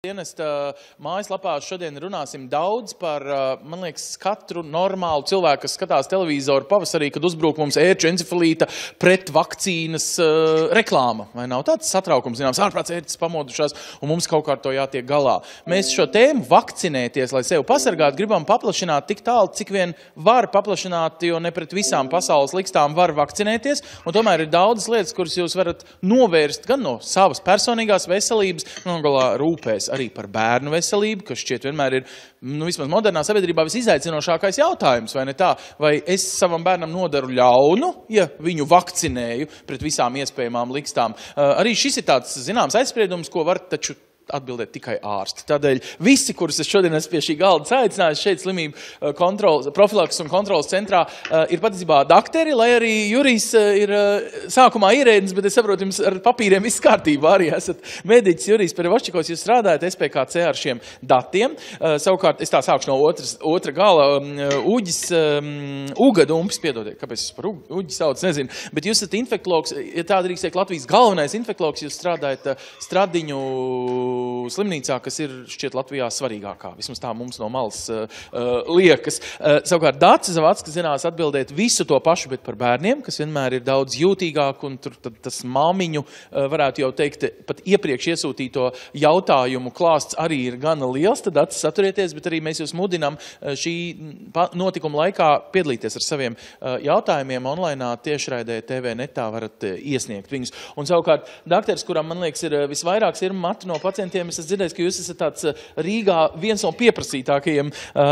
Dienesta mājaslapā šodien runāsim daudz par, man liekas, katru normālu cilvēku, kas skatās televizoru pavasarī, kad uzbruk mums ērču encefalīta pret vakcīnas reklāma. Vai nav tāds satraukums, zināms, ārprāts ērtis pamodušās un mums kaut kā ar to jātiek galā. Mēs šo tēmu vakcinēties, lai sevi pasargātu, gribam paplašināt tik tālu, cik vien var paplašināt, jo ne pret visām pasaules likstām var vakcinēties. Un tomēr ir daudzas lietas, kuras jūs varat novērst gan no savas personīgās veselības, no galā rūpēs arī par bērnu veselību, kas šķiet vienmēr ir, vismaz modernā sabiedrībā visizaicinošākais jautājums, vai ne tā? Vai es savam bērnam nodaru ļaunu, ja viņu vakcinēju pret visām iespējamām likstām? Arī šis ir tāds, zināms, aizspriedums, ko var taču atbildēt tikai ārsti. Tādēļ visi, kurus es šodien esmu pie šī galda saicinājis šeit slimību profilaks un kontrolas centrā, ir patiesībā dakteri, lai arī Jurijs ir sākumā ierēdnis, bet es saprotu, jums ar papīriem viss kārtībā arī esat mediķis Jurijs Perevoščikovs, jūs strādājat SPKC ar šiem datiem. Savukārt, es tā sākšu no otra gala, Uga Dumpis, piedodiet, kāpēc es par Uģi sauc, nezinu, bet jūs esat infektologs, ja tā drīkst teikt, Latvijas galvenais infektologs, jūs strādājat Stradiņu slimnīcā, kas ir šķiet Latvijā svarīgākā. Vismaz tā mums no malas liekas. Savukārt Dācis Zavackas zinās atbildēt visu to pašu, bet par bērniem, kas vienmēr ir daudz jūtīgāk, un tur tas māmiņu, varētu jau teikt, pat iepriekš iesūtīto jautājumu klāsts arī ir gana liels, tad Dācis saturieties, bet arī mēs jūs mudinām šī notikuma laikā piedalīties ar saviem jautājumiem online, tiešraidē TV netā varat iesniegt viņus. Un savukārt, dakteris, kuram, man liekas, ir visvairāk sirmu matu no pacientiem, es esmu dzirdējis, ka jūs esat tāds Rīgā viens no pieprasītākajiem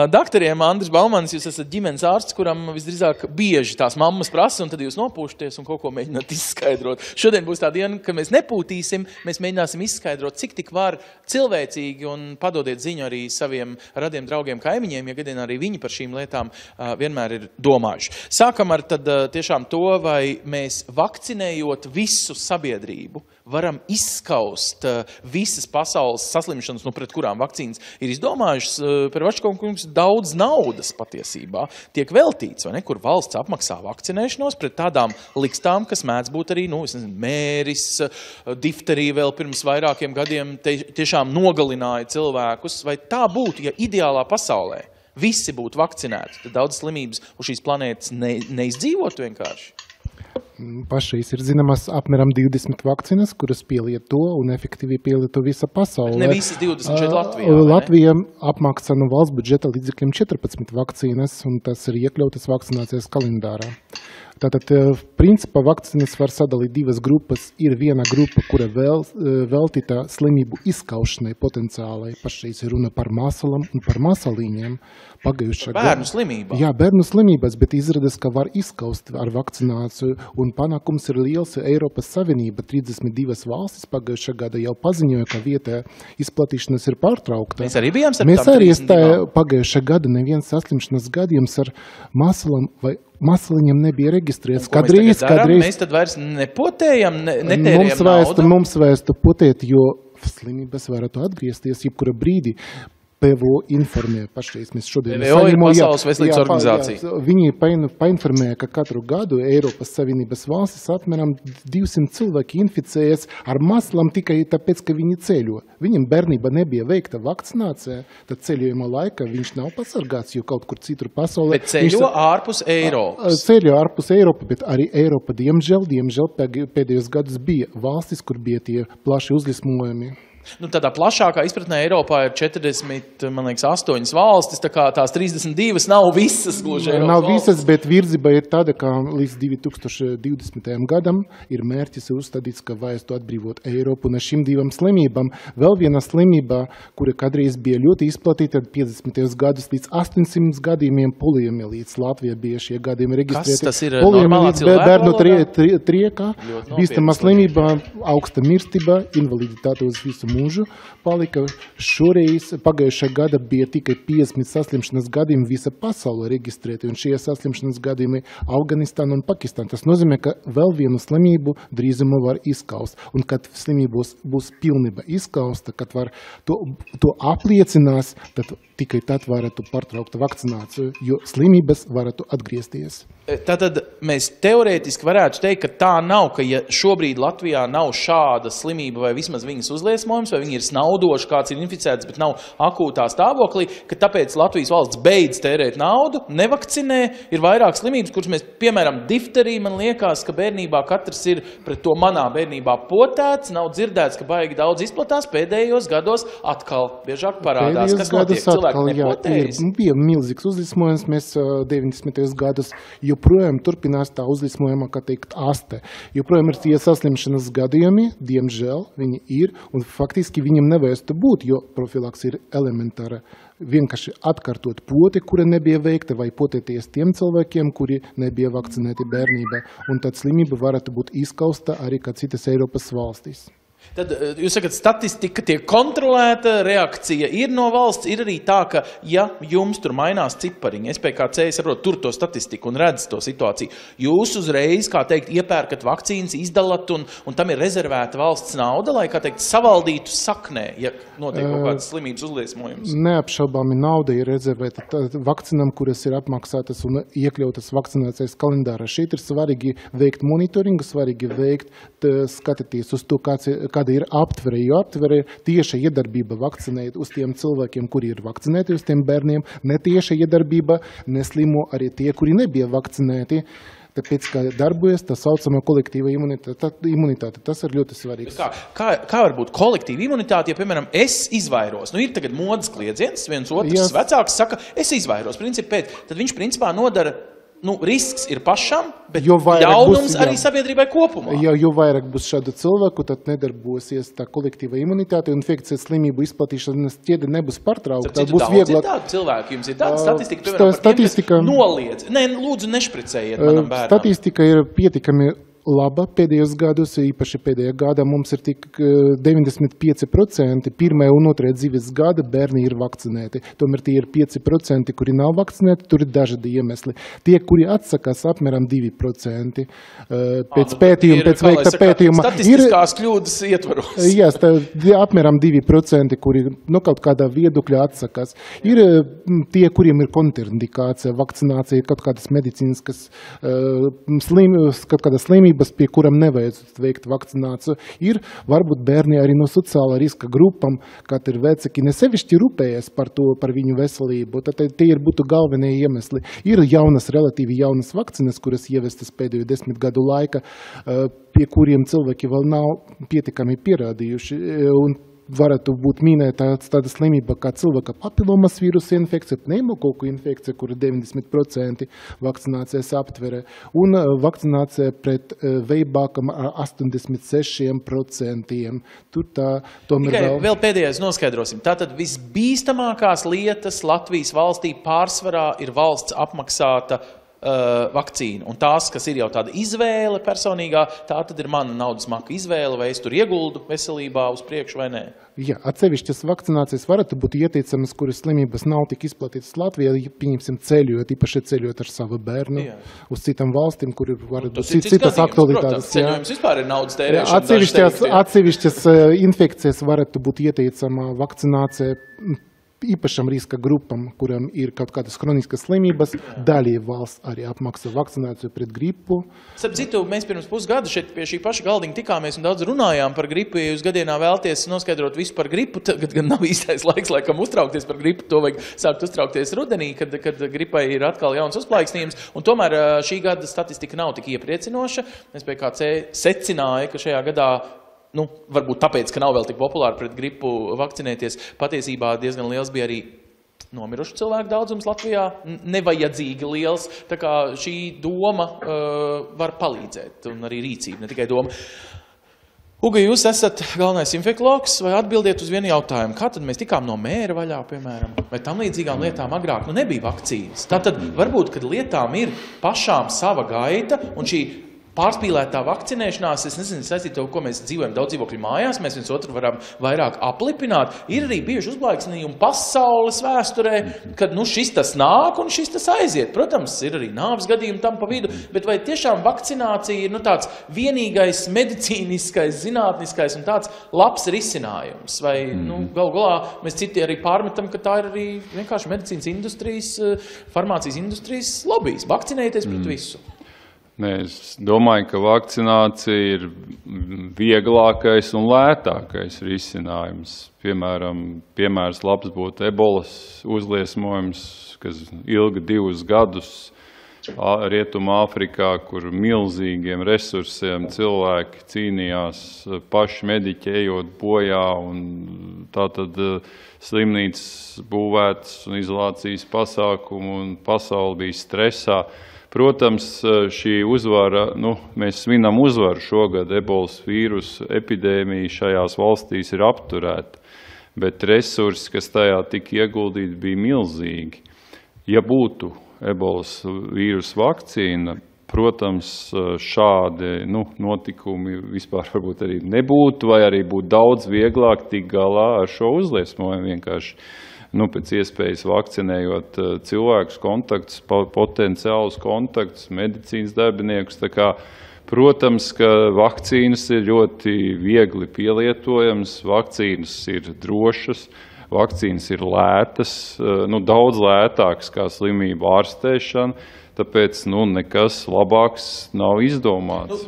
dakteriem, Andris Baumans, jūs esat ģimenes ārsts, kuram visdrīzāk bieži tās mammas prasa, un tad jūs nopūšaties un kaut ko mēģināt izskaidrot. Šodien būs tā diena, ka mēs nepūtīsim, mēs mēģināsim izskaidrot, cik tik var cilvēcīgi, un padodiet ziņu arī saviem radiem draugiem kaimiņiem, ja gadien arī viņi par šīm lietām vienmēr ir domājuši. Sākam ar tad tiešām to, vai mēs vakcinējot visu sabiedrību varam izskaust visas pasaules saslimšanas, pret kurām vakcīnas ir izdomājušas. Perevoščikovs daudz naudas patiesībā tiek veltīts, vai ne, kur valsts apmaksā vakcinēšanos pret tādām likstām, kas mēdz būt arī, mēris, difterija vēl pirms vairākiem gadiem tiešām nogalināja cilvēkus. Vai tā būtu, ja ideālā pasaulē visi būtu vakcinēti, tad daudz slimības uz šīs planētas neizdzīvotu vienkārši? Pašreiz ir zināmas apmēram 20 vakcīnas, kuras pielieto un efektīvi pielieto visa pasaulē. Ne visas 20 šeit Latvijā, Latvija apmaksā no valsts budžeta līdzekļiem 14 vakcīnas, un tas ir iekļautas vakcinācijas kalendārā. Tātad, principā, vakcīnas var sadalīt divas grupas. Ir viena grupa, kura veltīta slimību izskaušanai potenciālai. Pašreiz ir runa par masalam un par masalīņiem. Bērnu slimībā? Jā, bērnu slimības, bet izrādās, ka var izskaust ar vakcināciju. Un panākums ir liels. Eiropas Savienība 32 valstis pagājušā gada jau paziņoja, ka vietējā izplatīšanas ir pārtraukta. Mēs arī bijām starp tām 32. Mēs arī pagājušā gada neviens saslimšanas gadījums ar masalam vai masaliņam nebija reģistrēts. Kādreiz. Mēs tad vairs nepotējam, netērējam naudu? Mums vajadzētu potēt, jo slimības varētu atgriezties jebkura brīdī. PVO informē pašreiz. Mēs šodien PVO ir Pasaules veselības organizācija. Viņi painformēja, ka katru gadu Eiropas Savienības valstis apmēram 200 cilvēki inficējas ar masalam tikai tāpēc, ka viņi ceļo. Viņam bērnība nebija veikta vakcinācija, tad ceļojuma laikā viņš nav pasargāts, jo kaut kur citur pasaulē. Bet ceļo ārpus Eiropas. Ceļo ārpus Eiropas, bet arī Eiropa, diemžēl pēdējos gadus bija valstis, kur bija tie plaši uzliesmojumi. Tādā plašākā izpratnē Eiropā ir 40, man liekas, 8 valstis, tā kā tās 32 nav visas gluži Eiropas Nav visas, bet virzība ir tāda, ka līdz 2020. gadam ir mērķis uzstādīts, ka vajadzētu atbrīvot Eiropu no šīm divām slimībām. Vēl viena slimība, kura kādreiz bija ļoti izplatīta 50. gadus līdz 800 gadījumiem poliomielīts. Latvijā bija šie gadījumi reģistrēti. Kas tas ir normālā cilvēku bērnu triekā, bīstama slimība, augsta mirstība, invaliditāte uz visu mūžu palika. Šoreiz pagājušā gada bija tikai 50 saslimšanas gadījumi visa pasaule reģistrēti, un šie saslimšanas gadījumi Afganistāna un Pakistāna. Tas nozīmē, ka vēl vienu slimību drīzumā var izskaust, un kad slimības būs pilnībā izskausta, kad var to apliecinās, tad tikai tad varētu pārtraukt vakcināciju, jo slimības varētu atgriezties. Tātad mēs teorētiski varētu teikt, ka tā nav, ka ja šobrīd Latvijā nav šāda slimība vai vismaz viņas uzliesmojumi, uzliesmojums, vai viņi ir snaudoši, kāds ir inficēts, bet nav akūtā stāvoklī, ka tāpēc Latvijas valsts beidz tērēt naudu, nevakcinē, ir vairāk slimības, kuras mēs, piemēram, difterija, man liekas, ka bērnībā katrs ir pret to manā bērnībā potēts, nav dzirdēts, ka baigi daudz izplatās, pēdējos gados atkal biežāk parādās, kas notiek, cilvēki nepotējas. Bija milzīgs uzliesmojums, mēs 90. gados joprojām turpinās tā uzliesmojuma, kā teikt, aste. Joprojām ir tie saslimšanas gadījumi, diemžēl viņi ir, un faktiski viņam nevajadzētu būt, jo profilaks ir elementāra. Vienkārši atkārtot poti, kura nebija veikta, vai potēties tiem cilvēkiem, kuri nebija vakcinēti bērnībā. Un tad slimība varētu būt izskausta arī kā citas Eiropas valstīs. Tad jūs sakat, statistika tiek kontrolēta, reakcija ir no valsts, ir arī tā, ka, ja jums tur mainās cipariņi, SPKC, es saprotu, tur to statistiku un redz to situāciju, jūs uzreiz, kā teikt, iepērkat vakcīnas, izdalat un tam ir rezervēta valsts nauda, lai, kā teikt, savaldītu saknē, ja notiek kaut kādas slimības uzliesmojums? Neapšaubāmi nauda ir rezervēta vakcinām, kuras ir apmaksātas un iekļautas vakcinācijas kalendārā. Šeit ir svarīgi veikt monitoringu, svarīgi veikt, skatīties uz to, kāda ir aptvere, jo aptvere ir tieša iedarbība vakcinēt uz tiem cilvēkiem, kuri ir vakcinēti, uz tiem bērniem, netieša iedarbība neslimo arī tie, kuri nebija vakcinēti. Tāpēc, kā darbojas tā saucamā kolektīva imunitāte, tas ir ļoti svarīgs. Kā var būt kolektīva imunitāte, ja, piemēram, es izvairos? Nu, ir tagad modas kliedziens, viens otrs vecāks saka, es izvairos, tad viņš principā nodara. Risks ir pašam, bet ļaunums arī sabiedrībai kopumā. Jo vairāk būs šādu cilvēku, tad nedarbosies tā kolektīva imunitāte un infekcijas slimību izplatīšanas ķēde nebūs pārtraukta. Tad būs vieglāk. Cilvēki, jums ir tāda statistika, piemēram, par tiem, kas noliedz. Nē, lūdzu, nešpricējiet manam bērnam. Statistika ir pietiekami laba pēdējos gados, īpaši pēdējā gadā mums ir tik 95% pirmā un otrā dzīves gada bērni ir vakcinēti. Tomēr tie ir 5%, kuri nav vakcinēti, tur ir dažādi iemesli. Tie, kuri atsakās, apmēram 2%. Pēc pētījuma, pēc veikta pētījuma. Statistiskās kļūdas ietvaros. Jā, apmēram 2%, kuri kaut kādā viedokļā atsakās. Ir tie, kuriem ir kontraindikācija, vakcinācija, kaut kādas medicīniskas slimības, pie kurām nevajadzētu veikt vakcināciju. Ir varbūt bērni arī no sociālā riska grupām, kad ir vecāki nesevišķi rūpējas par viņu veselību. Tad tie būtu galvenie iemesli. Ir relatīvi jaunas vakcīnas, kuras ievestas pēdējo 10 gadu laika, pie kuriem cilvēki vēl nav pietiekami pierādījuši. Un varētu būt minēta tāda slimība kā cilvēka papilomas vīrusa infekcija, pneimokoku infekcija, kur ir 90% vakcinācijas aptvere, un vakcinācija pret veibākam ar 86%. Tikai vēl pēdējais noskaidrosim. Tātad visbīstamākās lietas Latvijas valstī pārsvarā ir valsts apmaksāta vakcīnu. Un tās, kas ir jau tāda izvēle personīgā, tā tad ir mana naudas maka izvēle, vai es tur ieguldu veselībā uz priekšu vai nē. Jā, atsevišķas vakcinācijas varētu būt ieteicamas, kuras slimības nav tik izplatītas Latvijā, pieņemsim ceļojot, īpaši ceļojot ar savu bērnu uz citām valstīm, kur varētu būt citas aktualitātes. Ceļojums vispār ir naudas tērēšana. Atsevišķas infekcijas varētu būt ieteicama vakcinācija īpašam riska grupam, kuram ir kaut kādas kroniskas slimības, daļai valsts arī apmaksā vakcināciju pret gripu. Starp citu, mēs pirms pusgada šeit pie šī paša galdiņa tikāmies un daudz runājām par gripu. Ja jūs gadienā vēlties noskaidrot visu par gripu, tagad gan nav īstais laiks, laikam, uztraukties par gripu. To vajag sākt uztraukties rudenī, kad gripai ir atkal jauns uzplaiksnījums. Un tomēr šī gada statistika nav tik iepriecinoša. SPKC secināja, ka šajā gadā varbūt tāpēc, ka nav vēl tik populāri pret gripu vakcinēties, patiesībā diezgan liels bija arī nomirušu cilvēku daudzums Latvijā, nevajadzīgi liels, tā kā šī doma var palīdzēt, un arī rīcība, ne tikai doma. Uga, jūs esat galvenais infektologs, vai atbildiet uz vienu jautājumu? Kā tad mēs tikām no mēra vaļā, piemēram, vai tam līdzīgām lietām agrāk? Nebija vakcīnas. Tātad varbūt, kad lietām ir pašām sava gaita, un šī pārspīlētā vakcinēšanās, es nezinu, saistīt to, ko mēs dzīvojam daudz dzīvokļu mājās, mēs viens otru varam vairāk aplipināt. Ir arī bieži uzplaiksnījumi pasaules vēsturē, kad šis tas nāk un šis tas aiziet. Protams, ir arī nāves gadījumi tam pa vidu, bet vai tiešām vakcinācija ir tāds vienīgais medicīniskais, zinātniskais un tāds labs risinājums? Vai galu galā mēs citi arī pārmetam, ka tā ir arī vienkārši medicīnas industrijas, farmācijas industrijas lobijs. Vakcinējieties pret visu. Nē, es domāju, ka vakcinācija ir vieglākais un lētākais risinājums. Piemērs labs būtu ebolas uzliesmojums, kas ilga 2 gadus Rietumā Āfrikā, kur milzīgiem resursiem cilvēki cīnījās, paši mediķi ejot bojā, un tātad slimnīcas būvētas un izolācijas pasākumu, un pasauli bija stresā. Protams, šī uzvara, mēs svinam uzvaru šogad, ebolas vīrusu epidēmija šajās valstīs ir apturēta, bet resursi, kas tajā tika ieguldīti, bija milzīgi. Ja būtu ebolas vīrusu vakcīna, protams, šādi notikumi vispār varbūt arī nebūtu, vai arī būtu daudz vieglāk tikt galā ar šo uzliesmojumu, vienkārši pēc iespējas vakcinējot cilvēkus, kontaktus, potenciālus kontaktus, medicīnas darbiniekus. Tā kā, protams, ka vakcīnas ir ļoti viegli pielietojamas, vakcīnas ir drošas, vakcīnas ir lētas, daudz lētākas kā slimību ārstēšana, tāpēc nekas labāks nav izdomāts.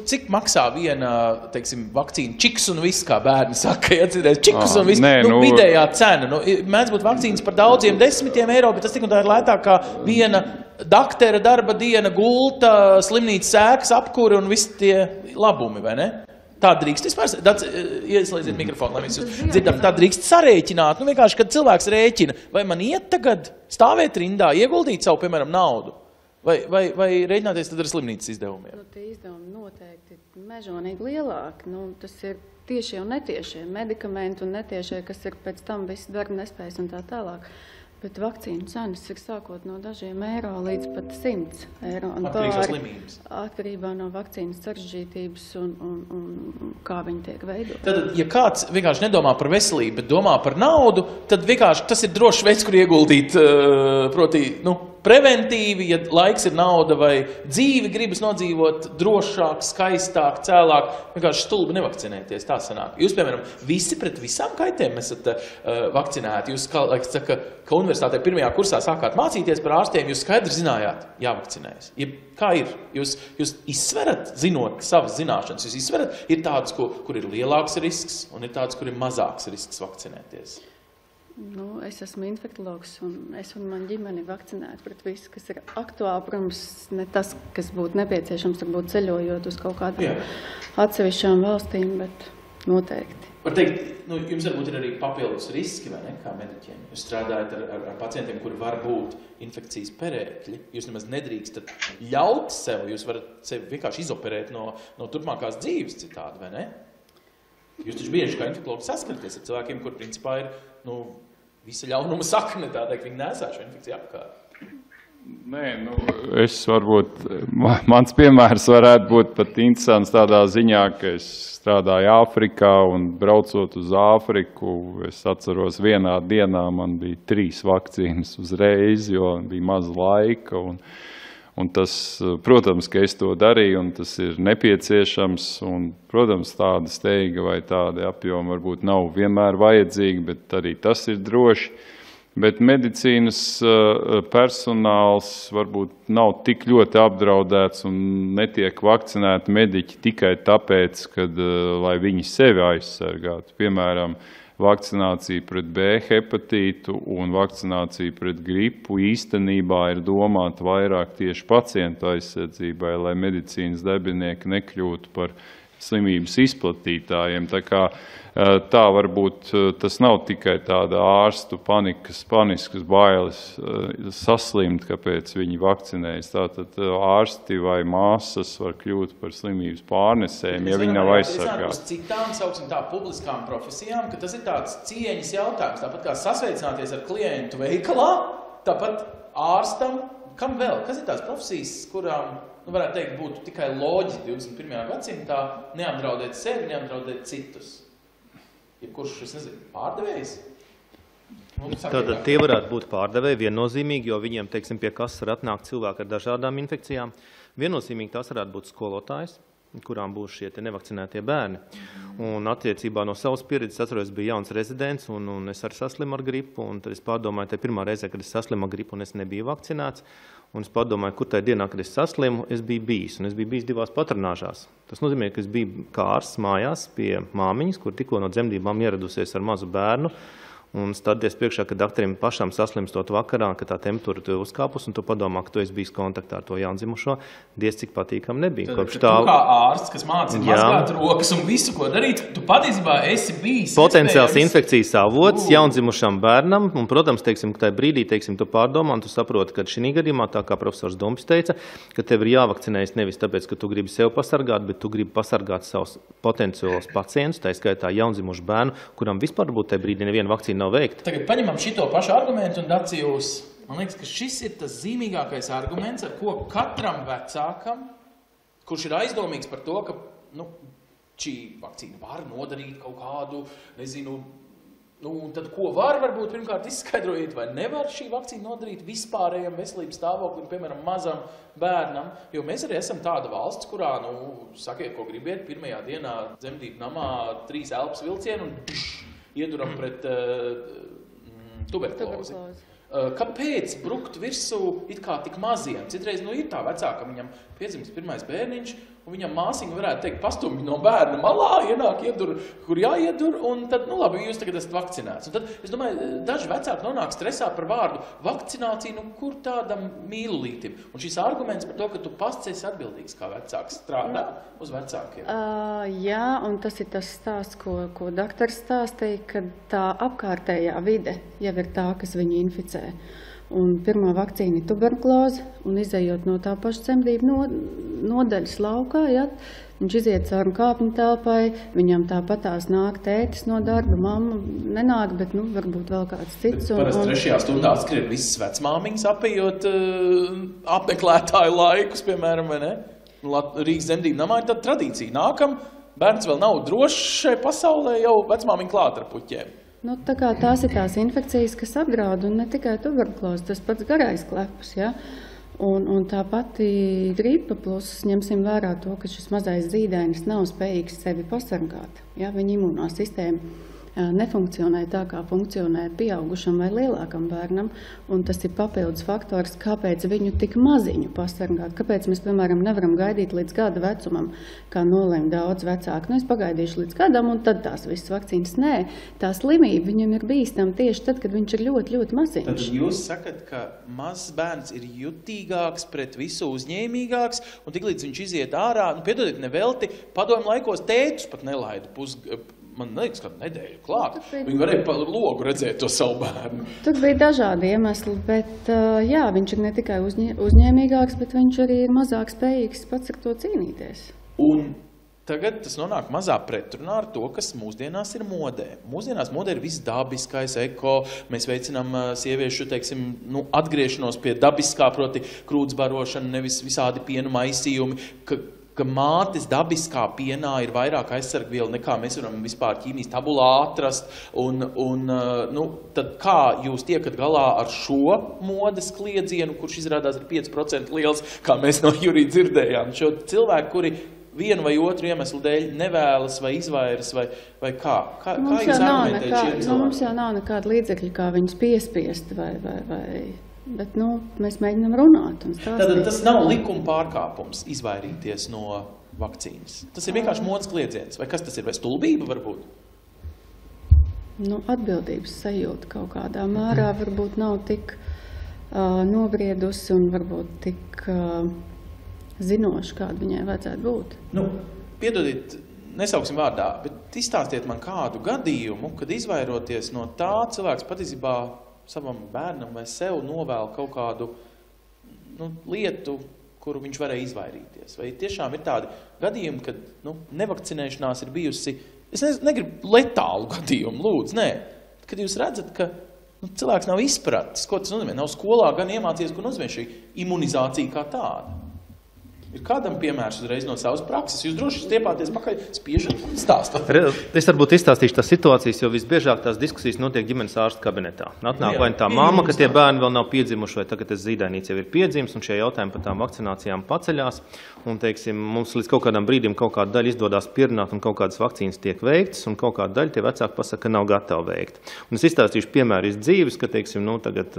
Cik maksā viena, teiksim, vakcīna? Čiks un viss, kā bērni saka, čiks un viss, vidējā cena. Mēdz būt vakcīnas par daudziem desmitiem eiro, bet tas tik un tā ir lētāk kā viena daktera darba diena, gulta, slimnīcas ēkas, apkuri un visi tie labumi, vai ne? Tā drīkst vispār, ieslēdziet mikrofonu, lai mēs jūs dzirdam, tā drīkst sarēķināt, vienkārši, kad cilvēks rēķina, vai man iet tagad stāvēt rindā, ieguldīt savu, piemēram, naudu, vai rēķināties tad ar slimnīcas izdevumiem? Tie izdevumi noteikti mežonīgi lielāki, tas ir tiešie un netiešie medikamenti un netiešie, kas ir pēc tam viss darba nespējas un tā tālāk. Bet vakcīnu cenas ir sākot no dažiem eiro līdz pat 100 eiro. Atkarībā no vakcīnas sarežģītības un kā viņi tiek veidot. Tad, ja kāds vienkārši nedomā par veselību, bet domā par naudu, tad vienkārši tas ir drošs veids, kur ieguldīt, proti, preventīvi, ja laiks ir nauda vai dzīvi gribas nodzīvot drošāk, skaistāk, cēlāk, vienkārši stulbi nevakcinēties, tā sanāk. Jūs, piemēram, visi pret visām kaitēm esat vakcinēti. Jūs, kā saka, ka universitātē pirmajā kursā sākāt mācīties par ārstiem, jūs skaidri zinājāt, jāvakcinējas. Kā ir? Jūs izsverat, zinot savas zināšanas, jūs izsverat, ir tādas, kur ir lielāks risks, un ir tādas, kur ir mazāks risks vakcinēties. Es esmu infektologs, un es un man ģimeni vakcinēti pret visu, kas ir aktuāli. Protams, ne tas, kas būtu nepieciešams, varbūt ceļojot uz kaut kādām atsevišķām valstīm, bet noteikti. Var teikt, jums varbūt ir arī papildus riski, vai ne, kā mediķiem? Jūs strādājat ar pacientiem, kuri var būt infekcijas perēkļi. Jūs nemaz nedrīkstat ļaut sev, jūs varat sevi vienkārši izoperēt no turpmākās dzīves citādi, vai ne? Jūs taču bieži kā infektologi saskaraties ar cilvēkiem, kur principā ir, visa ļaunuma sakne, tā teikt, viņi nesā šo infekciju apkārt. Nē, es varbūt, mans piemērs varētu būt pat interesants tādā ziņā, ka es strādāju Āfrikā un braucot uz Āfriku, es atceros vienā dienā man bija 3 vakcīnas uzreiz, jo bija maz laika un tas, protams, ka es to darīju un tas ir nepieciešams un, protams, tāda steiga vai tāda apjoma varbūt nav vienmēr vajadzīga, bet arī tas ir droši. Bet medicīnas personāls varbūt nav tik ļoti apdraudēts un netiek vakcinēti mediķi tikai tāpēc, lai viņi sevi aizsargātu. Piemēram, vakcinācija pret B hepatītu un vakcinācija pret gripu īstenībā ir domāta vairāk tieši pacientu aizsardzībai, lai medicīnas darbinieki nekļūtu par slimības izplatītājiem. Tā varbūt tas nav tikai tāda ārstu paniskas bailes saslimt, kāpēc viņi vakcinējas. Tātad ārsti vai māsas var kļūt par slimības pārnesējiem, ja viņi nav aizsargāti. Uz citām, sauksim tā, publiskām profesijām, ka tas ir tāds cieņas jautājums. Tāpat kā sasveicināties ar klientu veikalā, tāpat ārstam, kam vēl? Kas ir tās profesijas, kurām varētu teikt, būtu tikai loģiski 21. gadsimtā neapdraudēt sevi, neapdraudēt citus. Kurš, es nezinu, pārdevējs? Tātad tie varētu būt pārdevēji viennozīmīgi, jo viņiem, teiksim, pie kases var atnākt cilvēki ar dažādām infekcijām. Viennozīmīgi tās varētu būt skolotājs, kurām būs šie nevakcinētie bērni. Un attiecībā no savas pieredzes atceros, bija jauns rezidents, un es arī saslimu ar gripu, un tad es pārdomāju, te pirmā reize, kad es saslimu ar gripu, un es nebiju vakcinēts, un es pārdomāju, kur tajā dienā, kad es saslimu, es biju bijis, un es biju bijis 2 patronāžās. Tas nozīmē, ka es biju kārsts mājās pie māmiņas, kur tikko no dzemdībām ieradusies ar mazu bērnu, un stāties priekšā, ka doktoriem pašām saslimstot vakarā, ka tā temperatūra tu uzkāpus, un tu padomā, ka tu esi bijis kontaktā ar to jaundzimušo, diez cik patīkam nebija. Tad, tu kā ārsts, kas māca mazgāt rokas un visu, ko darīt, tu patiesībā esi bijis potenciāls infekcijas avots jaundzimušam bērnam, un, protams, teiksim, ka tajā brīdī, teiksim, tu pārdomā, un tu saproti, ka šī gadījumā, tā kā profesors Dumpis teica, ka tev ir jāvakcinējas nevis tāpēc, ka tu gribi sev pasargāt, bet tu gribi pasargāt savus potenciālos pacientus, tā skaitā jaundzimušu bērnu, kuram vispār būtu tajā brīdī neviena vakcīna nav veikta. Tagad paņemam šito pašu argumentu un Dacijus. Man liekas, ka šis ir tas zīmīgākais arguments, ar ko katram vecākam, kurš ir aizdomīgs par to, ka šī vakcīna var nodarīt kaut kādu, nezinu, tad ko varbūt pirmkārt izskaidrojiet, vai nevar šī vakcīna nodarīt vispārējam veselības stāvoklim, piemēram, mazam bērnam, jo mēs arī esam tāda valsts, kurā, sakiet, ko gribiet, pirmajā dienā dzemdību namā 3 elpas vilcienu un ieduram pret tuberkulozi. Kāpēc brukt virsū it kā tik maziem? Citreiz ir tā vecāka, viņam piedzimst pirmais bērniņš, un viņam māsiņa varētu teikt, pastumj no bērna malā, ienāk, iedur, kur jāiedur, un tad, labi, jūs tagad esat vakcinēts. Un tad, es domāju, daži vecāki nonāk stresā par vārdu vakcināciju, kur tādam mīlulītim. Un šis arguments par to, ka tu pats esi atbildīgs kā vecāks, strādā uz vecākiem. Jā, un tas ir tas stāsts, ko doktors stāstīja, ka tā apkārtējā vide jau ir tā, kas viņu inficē. Un pirmā vakcīna ir tuberkuloze, un izejot no tā paša dzemdību nodaļas laukā, viņš iziet cauri kāpņu telpai, viņam tāpatās nāk tētis no darba, mamma nenāk, bet varbūt vēl kāds cits. Parasti 3. stundā atskrien visas vecmāmiņas apējot apmeklētāju laikus, piemēram, vai ne? Rīgas dzemdību namā ir tāda tradīcija. Nākam, bērns vēl nav drošs šai pasaulē, jau vecmāmiņa klāt ar puķiem. Tā kā tās ir tās infekcijas, kas apdraud, un ne tikai tuberkuloze, tas pats garais klepus, ja? Un tā pati gripa, plus ņemsim vērā to, ka šis mazais zīdainis nav spējīgs sevi pasargāt, ja? Viņa imūnā sistēma nefunkcionē tā, kā funkcionē pieaugušam vai lielākam bērnam, un tas ir papildus faktors, kāpēc viņu tik maziņu pasargāt, kāpēc mēs, piemēram, nevaram gaidīt līdz gada vecumam, kā nolēma daudz vecāku. Es pagaidīšu līdz gadam, un tad tās visas vakcīnas. Nē, tā slimība viņam ir bīstama tieši tad, kad viņš ir ļoti, ļoti maziņš. Tad jūs sakat, ka mazs bērns ir jutīgāks pret visu uzņēmīgāks, un tiklīdz viņš iziet ārā, piedodiet, nevelti, padomju laikos tētus pat nelaidu man liekas, kādu nedēļu klāt. Viņi varēja pa logu redzēt to savu bērnu. Tur bija dažādi iemesli, bet jā, viņš ir ne tikai uzņēmīgāks, bet viņš arī ir mazāk spējīgs pats ar to cīnīties. Un tagad tas nonāk mazā pretrunā ar to, kas mūsdienās ir modē. Mūsdienās modē ir viss dabiskais, eko, mēs veicinām sieviešu, teiksim, atgriešanos pie dabiskā, proti krūtsbarošana, nevis visādi pienu maisījumi, ka mātes dabiskā pienā ir vairāk aizsargvielu nekā mēs varam vispār ķīmijas tabulā atrast. Tad kā jūs tiekat galā ar šo modes kliedzienu, kurš izrādās ir 5% liels, kā mēs no Jurija dzirdējām? Šo cilvēku, kuri vienu vai otru iemeslu dēļ nevēlas vai izvairas vai kā? Kā jūs argumentējat šiem cilvēkiem? Mums jau nav nekāda līdzekļa, kā viņus piespiest vai... Bet, mēs mēģinām runāt un stāstīt. Tad tas nav likuma pārkāpums izvairīties no vakcīnas. Tas ir vienkārši modes kliedziens. Vai kas tas ir? Vai stulbība varbūt? Atbildības sajūta kaut kādā mērā varbūt nav tik nobriedusi un varbūt tik zinoši, kāda viņai vajadzētu būt. Piedodiet, nesauksim vārdā, bet izstāstiet man kādu gadījumu, kad izvairoties no tā cilvēks patiesībā savam bērnam vai sev novēl kaut kādu lietu, kuru viņš varēja izvairīties. Vai tiešām ir tādi gadījumi, kad nevakcinēšanās ir bijusi, es negribu letālu gadījumu, lūdzu, nē, kad jūs redzat, ka cilvēks nav izpratis, ko tas nozīmē, nav skolā gan iemācījies, ko nozīmē šī imunizācija kā tāda. Ir kādam piemērs uzreiz no savas prakses? Jūs droši stiepāties pakaļ, spiežat un stāstat. Es varbūt izstāstīšu tās situācijas, jo visbiežāk tās diskusijas notiek ģimenes ārsta kabinetā. Atnāk vai tā mamma, ka tie bērni vēl nav piedzimuši, vai tagad tas zīdainīts jau ir piedzimis, un šie jautājumi par tām vakcinācijām paceļās. Un, teiksim, mums līdz kaut kādam brīdim kaut kāda daļa izdodas pierunāt, un kaut kādas vakcīnas tiek veiktas, un kaut kāda daļa tie vecāki pasaka, ka nav gatavi veikt. Un es izstāstīšu piemēru iz dzīves, ka, teiksim, tagad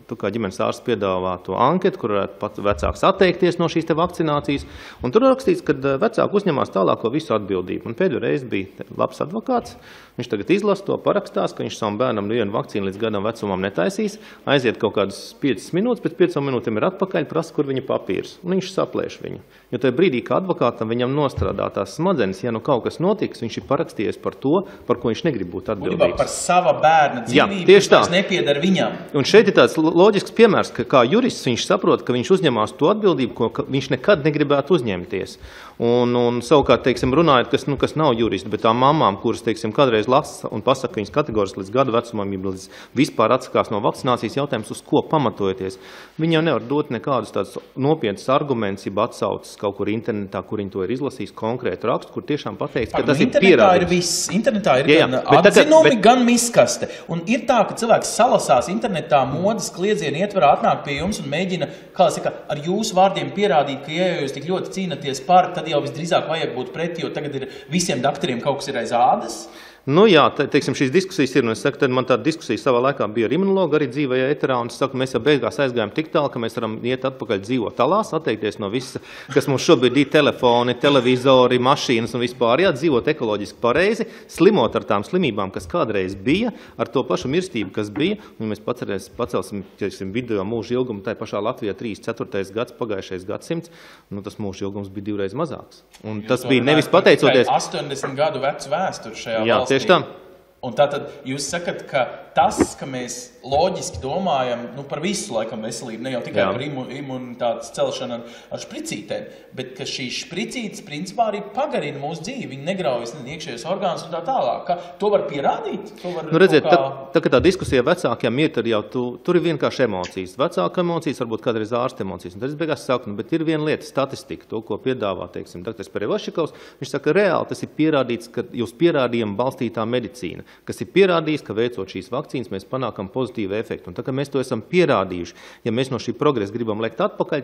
tu kā ģimenes ārsts piedāvā to anketu, kur varētu pat vecāks atteikties no šīs te vakcinācijas. Un tur rakstīts, ka vecāki uzņemās tālāko visu atbildību. Un pēdējo reizi bija labs advokāts. Viņš tagad izlasa to, parakstās, ka viņš savam bērnam vienu vakcīnu līdz gadam vecumam netaisīs. Aiziet kaut kādas 5 minūtes, pēc 5 minūtēm ir atpakaļ, prasa, kur viņa papīrs. Un viņš saplēš viņu. Jo tajā brīdī, kā advokātam viņam nostrādā tās smadzenes, ja nu kaut kas notiks, viņš ir parakstījies par to, par ko viņš negrib būt atbildīgs. Par sava bērna dzīvību, tieši tā. Tas nepiedara viņam. Un šeit ir tāds loģisks piemērs, ka kā jurists viņš saprot, ka viņš uzņemās to atbildību, ko viņš nekad negribētu uzņemties. Un savukārt, teiksim, runājot, kas nav juristi, bet tām mamām, kuras, teiksim, kādreiz lasa un pasaka, ka viņas kategoriski līdz gada vecumam, līdz vispār atsakās no vakcinācijas jautājums, uz ko pamatojoties. Viņi jau nevar dot nekādus tādus nopietnus argumentus, ja atsaucas kaut kur internetā, kur viņi to ir izlasījis konkrētu rakstu, kur tiešām pateikts, ka tas ir pierādījums. Internetā ir gan atzinumi, gan miskaste. Un ir tā, ka cilvēks salasās internetā modas kliedzienu ietvarā atnāk pie jums un mēģina, kā saka, ar jūsu vārdiem pierādīt, ka ja jūs tik ļoti cīnaties par, tad jau visdrīzāk vajag būt pretī, jo tagad ir visiem doktoriem kaut kas ir aiz ādas. Nu jā, teiksim, šīs diskusijas ir, un es saku, tad man tāda diskusija savā laikā bija ar imunologu arī dzīvajā eterā, un es saku, mēs jau beigās aizgājām tik tālu, ka mēs varam iet atpakaļ dzīvot talās, atteikties no visa, kas mums šobrīd ir telefoni, televizori, mašīnas un vispār, jā, dzīvot ekoloģiski pareizi, slimot ar tām slimībām, kas kādreiz bija, ar to pašu mirstību, kas bija, un mēs pacelsim, teiksim, video mūža ilgumu, tai pašā Latvijā 3/4 gads, pagājušais gadsimts, nu tas mūža ilgums bija 2 reizes mazāks. Un tas bija nevis pateicoties 80 gadu vecu vēsturi šajā valstī. Tieši tā. Un tātad jūs sakat, ka tas, ka mēs loģiski domājam par visu laikam veselību, ne jau tikai par imunitātes celšanu ar špricītēm, bet ka šīs špricītes principā arī pagarina mūsu dzīvi, viņi negraujas iekšējos orgānus un tā tālāk. To var pierādīt? Redziet, tā kā tā diskusija vecākiem ir, tad jau tur ir vienkārši emocijas. Vecāka emocijas, varbūt kādreiz ārsta emocijas. Un tad es beigās saku, bet ir viena lieta, statistika, to, ko piedāvā, teiksim, dr. Perevašikovs. Viņš saka, reāli tas ir pierādīts, ka jūs pierādījām balstītā medicīna, kas ir pierādījis, ka veicot šīs vakcīnas mēs panākam pozitīvu efektu. Un tā kā mēs to esam pierādījuši, ja mēs no šī progresa gribam lekt atpakaļ,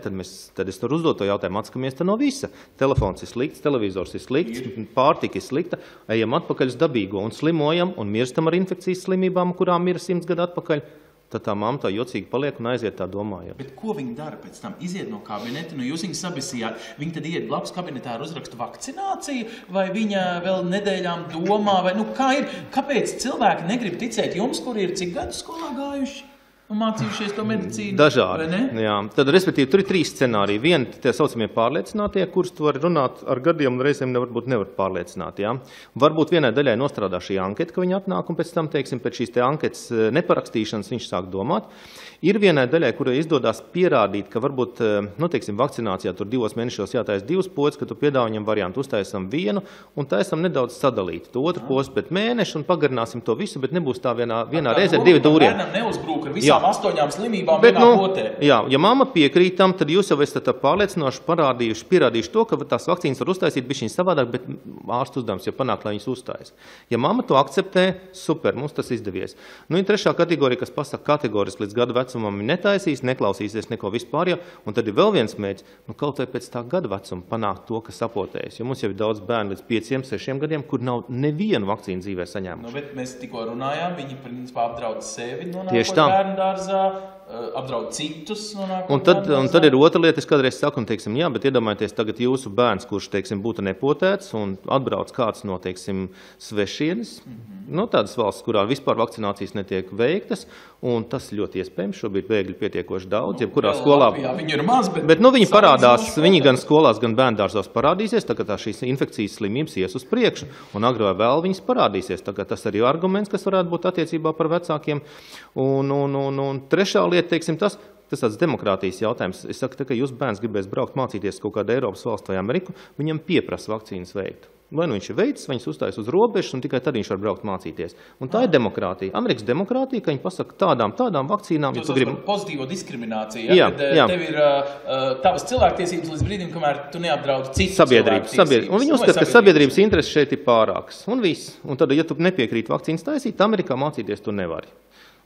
tad es tur uzdot to jautājumu, atskamies no visa. Telefons ir slikts, televizors ir slikts, pārtika ir slikta, ejam atpakaļ uz dabīgo un slimojam un mirstam ar infekcijas slimībām, kurām ir 100 gadu atpakaļ. Tad tā mamma tā jocīgi paliek un aiziet tā domājot. Bet ko viņi dara pēc tam? Iziet no kabineta, jūs viņu sabesījāt, viņi tad iet blakus kabinetā ar uzrakstu vakcināciju, vai viņa vēl nedēļām domā, vai kā ir? Kāpēc cilvēki negrib ticēt jums, kuri ir cik gadu skolā gājuši un mācījušies to medicīnu? Dažādi, jā. Tad, respektīvi, tur ir 3 scenāriji. Viena, tie saucamie pārliecinātie, kurus tu vari runāt ar gadiem un reizēm varbūt nevar pārliecināt, jā. Varbūt vienai daļai nostrādā šī anketa, ka viņi atnāk un pēc tam, teiksim, pēc šīs te anketas neparakstīšanas viņš sāk domāt. Ir vienai daļai, kurai izdodas pierādīt, ka varbūt, teiksim, vakcinācijā tur 2 mēnešos jātaisa 2 postus, ka tu piedāvā viņam variantu, uztaisam vienu un taisam nedaudz sadalīt. To otru postu pēc mēneša un pagarināsim to visu, bet nebūs tā vienā reizē 2 dūriem. Bērnam neuzbrūk ar visām 8 slimībām vienā potē. Jā, ja mamma piekrīt tam, tad jūs jau esat pārliecinoši pierādījuši to, ka tās vakcīnas var uztaisīt bišķiņ savādāk, bet ārstu uzdevums jau panāk, lai viņas uztais. Ja mamma to akceptē, super, mums tas izdevies. Ir trešā kategorija, kas pasaka kategoriski līdz gadu vecumam netaisīs, neklausīsies neko vispār, un tad ir vēl viens mērķis, kaut vai pēc tā gada vecuma panākt to, kas sapotējas. Jo mums jau ir daudz bērnu līdz 5, 6 gadiem, kur nav nevienu vakcīnu dzīvē saņēmuši. Bet mēs tikko runājām, viņi principā apdraud sevi, nonākot bērnu dārzā, apdraud citus. Un tad ir otra lieta, es kādreiz saku, teiksim, jā, bet iedomājieties tagad jūsu bērns, kurš, teiksim, būtu nepotēts un atbrauc kāds no, teiksim, svešienes, tādas valsts, kurā vispār vakcinācijas netiek veiktas, un tas ļoti iespējams, šobrīd bēgļi pietiekoši daudz, jebkurā skolā. Viņi ir maz, bet viņi parādās, viņi gan skolās, gan bērndārzos parādīsies, tā kā šīs infekcijas slimības ies uz priekšu, un agri vai vēl viņas parādīsies, tā kā tas arī arguments, kas varētu būt attiecībā par vecākiem. Un trešā lieta, teiksim, tas tāds demokrātijas jautājums. Es saku, ka jūs bērns gribēs braukt mācīties kaut kādu Eiropas valstu vai Ameriku, viņam pieprasa vakcīnas veikt. Vai nu viņš ir veids, viņas uzstājas uz robežas, un tikai tad viņš var braukt mācīties. Un tā ir demokrātija. Amerikas demokrātija, ka viņi pasaka tādām vakcīnām, ja tu gribi pozitīvo diskrimināciju, ja? Kad tev ir tavas cilvēktiesības līdz brīdim, kamēr tu neapdraudi citu cilvēktiesības. Un viņi uzskata, ka sabiedrības intereses šeit ir pārākas. Un viss. Un tad, ja tu nepiekrīt vakcīnas taisīt, Amerikā mācīties tu nevari.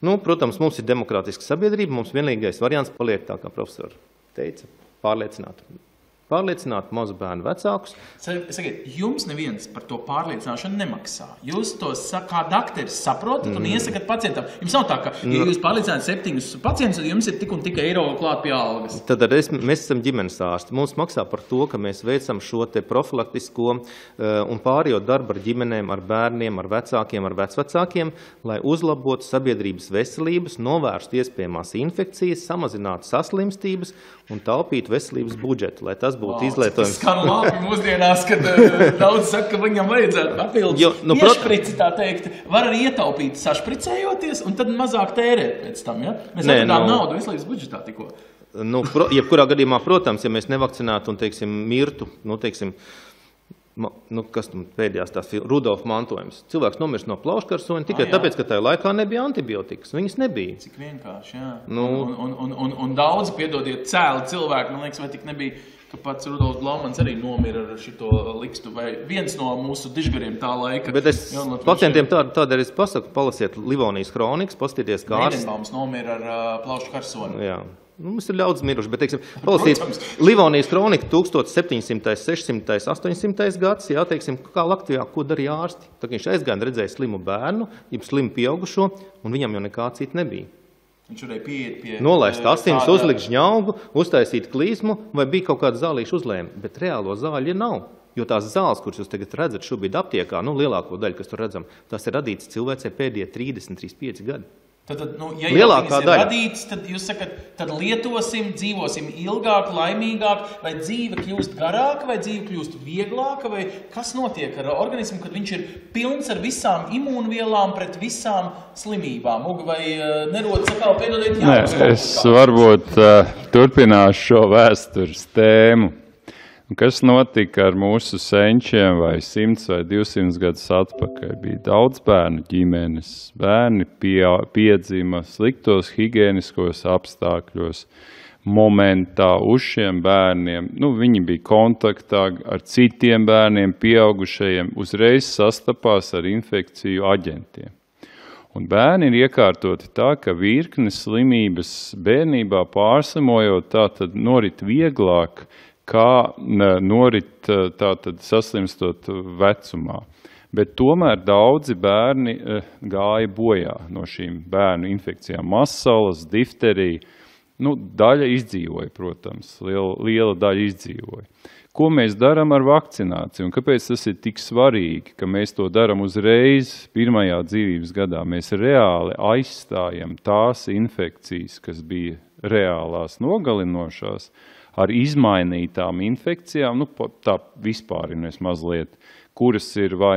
Nu, protams, mums ir demokrātiska sabiedrība, mums vienīgais variants paliek tā, kā profesori teica, pārliecināt mazu bērnu vecākus. Sakiet, jums neviens par to pārliecināšanu nemaksā. Jūs to kā dakteris saprotat un iesakat pacientam. Jums nav tā, ka, ja jūs pārliecināt 7 pacientus, tad jums ir tik un tik eiro klāt pie algas. Tad mēs esam ģimenes ārsti. Mums maksā par to, ka mēs veicam šo te profilaktisko un pārējot darbu ar ģimenēm, ar bērniem, ar vecākiem, ar vecvecākiem, lai uzlabotu sabiedrības veselības, novērstu iespējamās infekcijas, samazinātu saslimstības un taupītu veselības budžetu, lai tas būtu izlietojums. Tas skan labi mūsdienās, kad daudz saka, ka viņam vajadzētu papildus iešprici, tā teikt, var arī ietaupīt sašpricējoties un tad mazāk tērēt pēc tam, ja? Mēs atradām naudu veselības budžetā tikko. Jebkurā gadījumā, protams, ja mēs nevakcinētu un, teiksim, mirtu, kas tam pēdējās tās Rudolfa mantojums. Cilvēks nomirst no plauškarsoņa tikai tāpēc, ka tajā laikā nebija antibiotikas. Viņas nebija. Cik vienkārši, jā. Un daudzi, piedodiet, cēli cilvēki, man liekas, vai tik nebija, ka pats Rudolfs Blaumans arī nomira ar šito likstu, vai viens no mūsu dižgariem tā laika. Bet es pacientiem tādēļ es pasaku, palasiet Livonijas kronikas, paskatieties, kā Meidenbaums nomira ar plauškarsoni. Jā. Mums ir ļaudz miruši, bet, teiksim, palasīt Livonijas kronika 1700, 600, 800 gads, jā, teiksim, kā Latvijā, ko darīja ārsti. Tā viņš aizgāja un redzēja slimu bērnu, jeb slimu pieaugušo, un viņam jau nekā cita nebija. Viņš varēja pieiet pie... Nolaist asinis, uzlikt žņaugu, uztaisīt klīsmu, vai bija kaut kāda zālīša uzlēma, bet reālo zāļu nav. Jo tās zāles, kuras jūs tagad redzat šobrīd aptiekā, lielāko daļu, kas tur redzam, tās ir radītas cilvēcei pēdējie 30-35 gadi. Tad, ja jau viņas ir radītas, tad jūs sakat, tad lietosim, dzīvosim ilgāk, laimīgāk, vai dzīve kļūst garāka, vai dzīve kļūst vieglāka, vai kas notiek ar organismu, kad viņš ir pilns ar visām imūnvielām pret visām slimībām, vai nerodas atkal piedodiet jābūt? Es varbūt turpināšu šo vēstures tēmu. Kas notika ar mūsu senčiem vai 100 vai 200 gadus atpakaļ? Bija daudz bērnu ģimenes. Bērni piedzima sliktos higieniskos apstākļos. Momentā uz šiem bērniem, viņi bija kontaktā ar citiem bērniem, pieaugušajiem, uzreiz sastapās ar infekciju aģentiem. Un bērni ir iekārtoti tā, ka virknes slimības bērnībā pārsamojot tā tad norit vieglāk, kā norit tātad saslimstot vecumā. Bet tomēr daudzi bērni gāja bojā no šīm bērnu infekcijām. Masalas, difterija, daļa izdzīvoja, protams, liela daļa izdzīvoja. Ko mēs darām ar vakcināciju un kāpēc tas ir tik svarīgi, ka mēs to darām uzreiz pirmajā dzīvības gadā? Mēs reāli aizstājam tās infekcijas, kas bija reālās nogalinošās, ar izmainītām infekcijām, tā vispārinās mazliet, kuras ir vai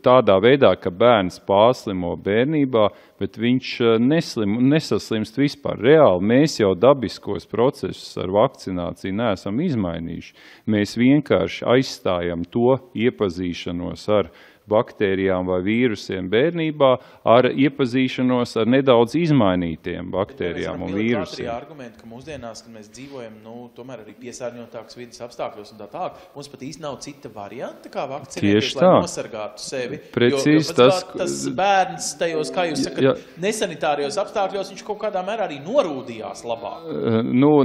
tādā veidā, ka bērns pārslimo bērnībā, bet viņš nesaslimst vispār. Reāli mēs jau dabiskos procesus ar vakcināciju neesam izmainījuši. Mēs vienkārši aizstājam to iepazīšanos ar baktērijām vai vīrusiem bērnībā ar iepazīšanos ar nedaudz izmainītiem baktērijām un vīrusiem. Ir argumenti, ka mūsdienās, kad mēs dzīvojam, tomēr arī piesārņotākas vidas apstākļos un tā tālāk, mums pat īsti nav cita varianta, kā vakcinēties, lai nosargātu sevi. Precīzi tas bērns tajos, kā jūs sakat, nesanitārijos apstākļos, viņš kaut kādā mērā arī norūdījās labāk.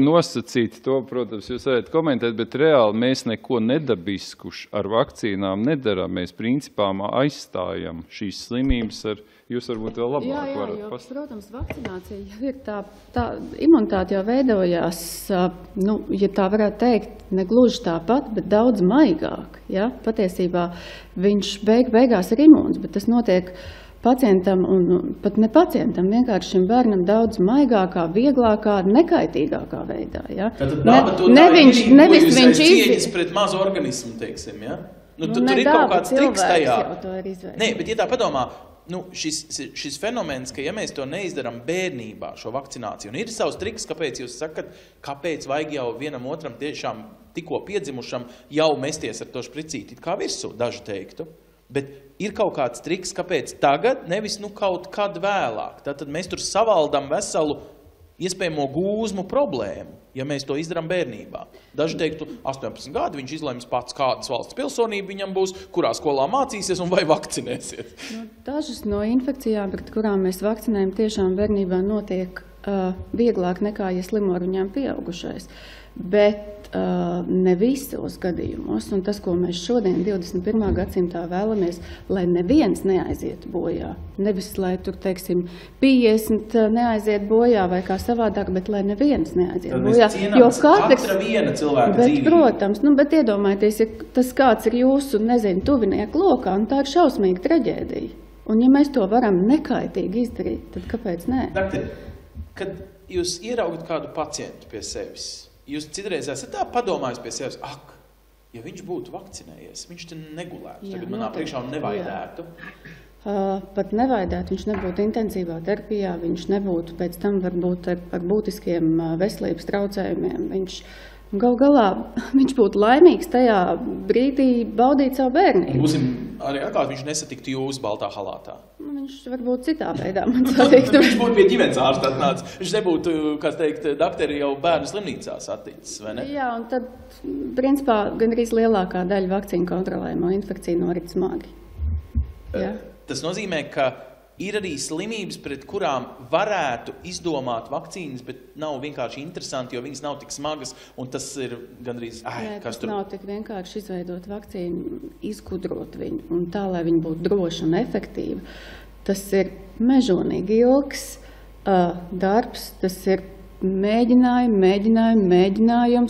Nosacīt to, protams, jūs varat komentēt, bet reāli mēs neko nedabiskuši ar vakcīnām nedarām. Mēs principā aizstājam šīs slimības ar, jūs varbūt vēl labāk varat pastāstīt. Protams, vakcinācija jau ir tā imunitāte jau veidojās, ja tā varētu teikt, negluži tāpat, bet daudz maigāk. Ja? Patiesībā viņš beigās ir imūns, bet tas notiek pacientam un pat ne pacientam, vienkārši šim bērnam daudz maigākā, vieglākā, nekaitīgākā veidā. Ja? Nevis viņš cieņas pret mazu organismu, teiksim, ja? Tur ir kaut kāds triks tajā. Nē, bet ja tā padomā, šis fenomens, ka ja mēs to neizdaram bērnībā, šo vakcināciju, un ir savs triks, kāpēc jūs sakat, kāpēc vajag jau vienam otram tiešām tikko piedzimušam jau mesties ar to špricīti kā virsū, daži teiktu. Bet ir kaut kāds triks, kāpēc tagad, nevis kaut kad vēlāk. Tātad mēs tur savaldam veselu iespējamo gūzmu problēmu, ja mēs to izdarām bērnībā. Daži teiktu, 18 gadi, viņš izlems pats, kādas valsts pilsonība viņam būs, kurā skolā mācīsies un vai vakcinēsies. Dažas no infekcijām, pret kurām mēs vakcinējam, tiešām bērnībā notiek vieglāk nekā, ja slimo ar viņām pieaugušais. Bet ne visos gadījumos, un tas, ko mēs šodien 21. gadsimtā vēlamies, lai neviens neaiziet bojā. Nevis, lai tur, teiksim, 50 neaiziet bojā vai kā savādāk, bet lai neviens neaiziet bojā. Jo katra viena cilvēka dzīvība. Protams, bet iedomājieties, ja tas kāds ir jūsu, tuvinieku lokā, un tā ir šausmīga traģēdija. Un ja mēs to varam nekaitīgi izdarīt, tad kāpēc nē? Doktor, kad jūs ieraugat kādu pacientu pie sevis, jūs citreiz esat tā padomājis pie sevis, ja viņš būtu vakcinējies, viņš te negulētu, tagad manā priekšā un nevaidētu. Pat nevaidētu, viņš nebūtu intensīvā terapijā, viņš nebūtu pēc tam varbūt ar būtiskiem veselības traucējumiem. Gal galā viņš būtu laimīgs tajā brīdī baudīt savu bērnību. Būsim arī atklāt, viņš nesatiktu jūs baltā halātā. Viņš varbūt citā veidā man satiktu. Viņš būtu pie ģimenes ārsta atnācis. Viņš nebūtu, kas teikt, dakteri jau bērnu slimnīcā saticis, vai ne? Jā, un tad, principā, gandrīz lielākā daļa vakcīnu kontrolējumu infekciju norit smagi. Jā. Tas nozīmē, ka ir arī slimības, pret kurām varētu izdomāt vakcīnas, bet nav vienkārši interesanti, jo viņas nav tik smagas, un tas ir gandrīz... Tas nav tik vienkārši izveidot vakcīnu, izgudrot viņu, un tā, lai viņa būtu droša un efektīva. Tas ir mežonīgi ilgs darbs, tas ir mēģinājumi,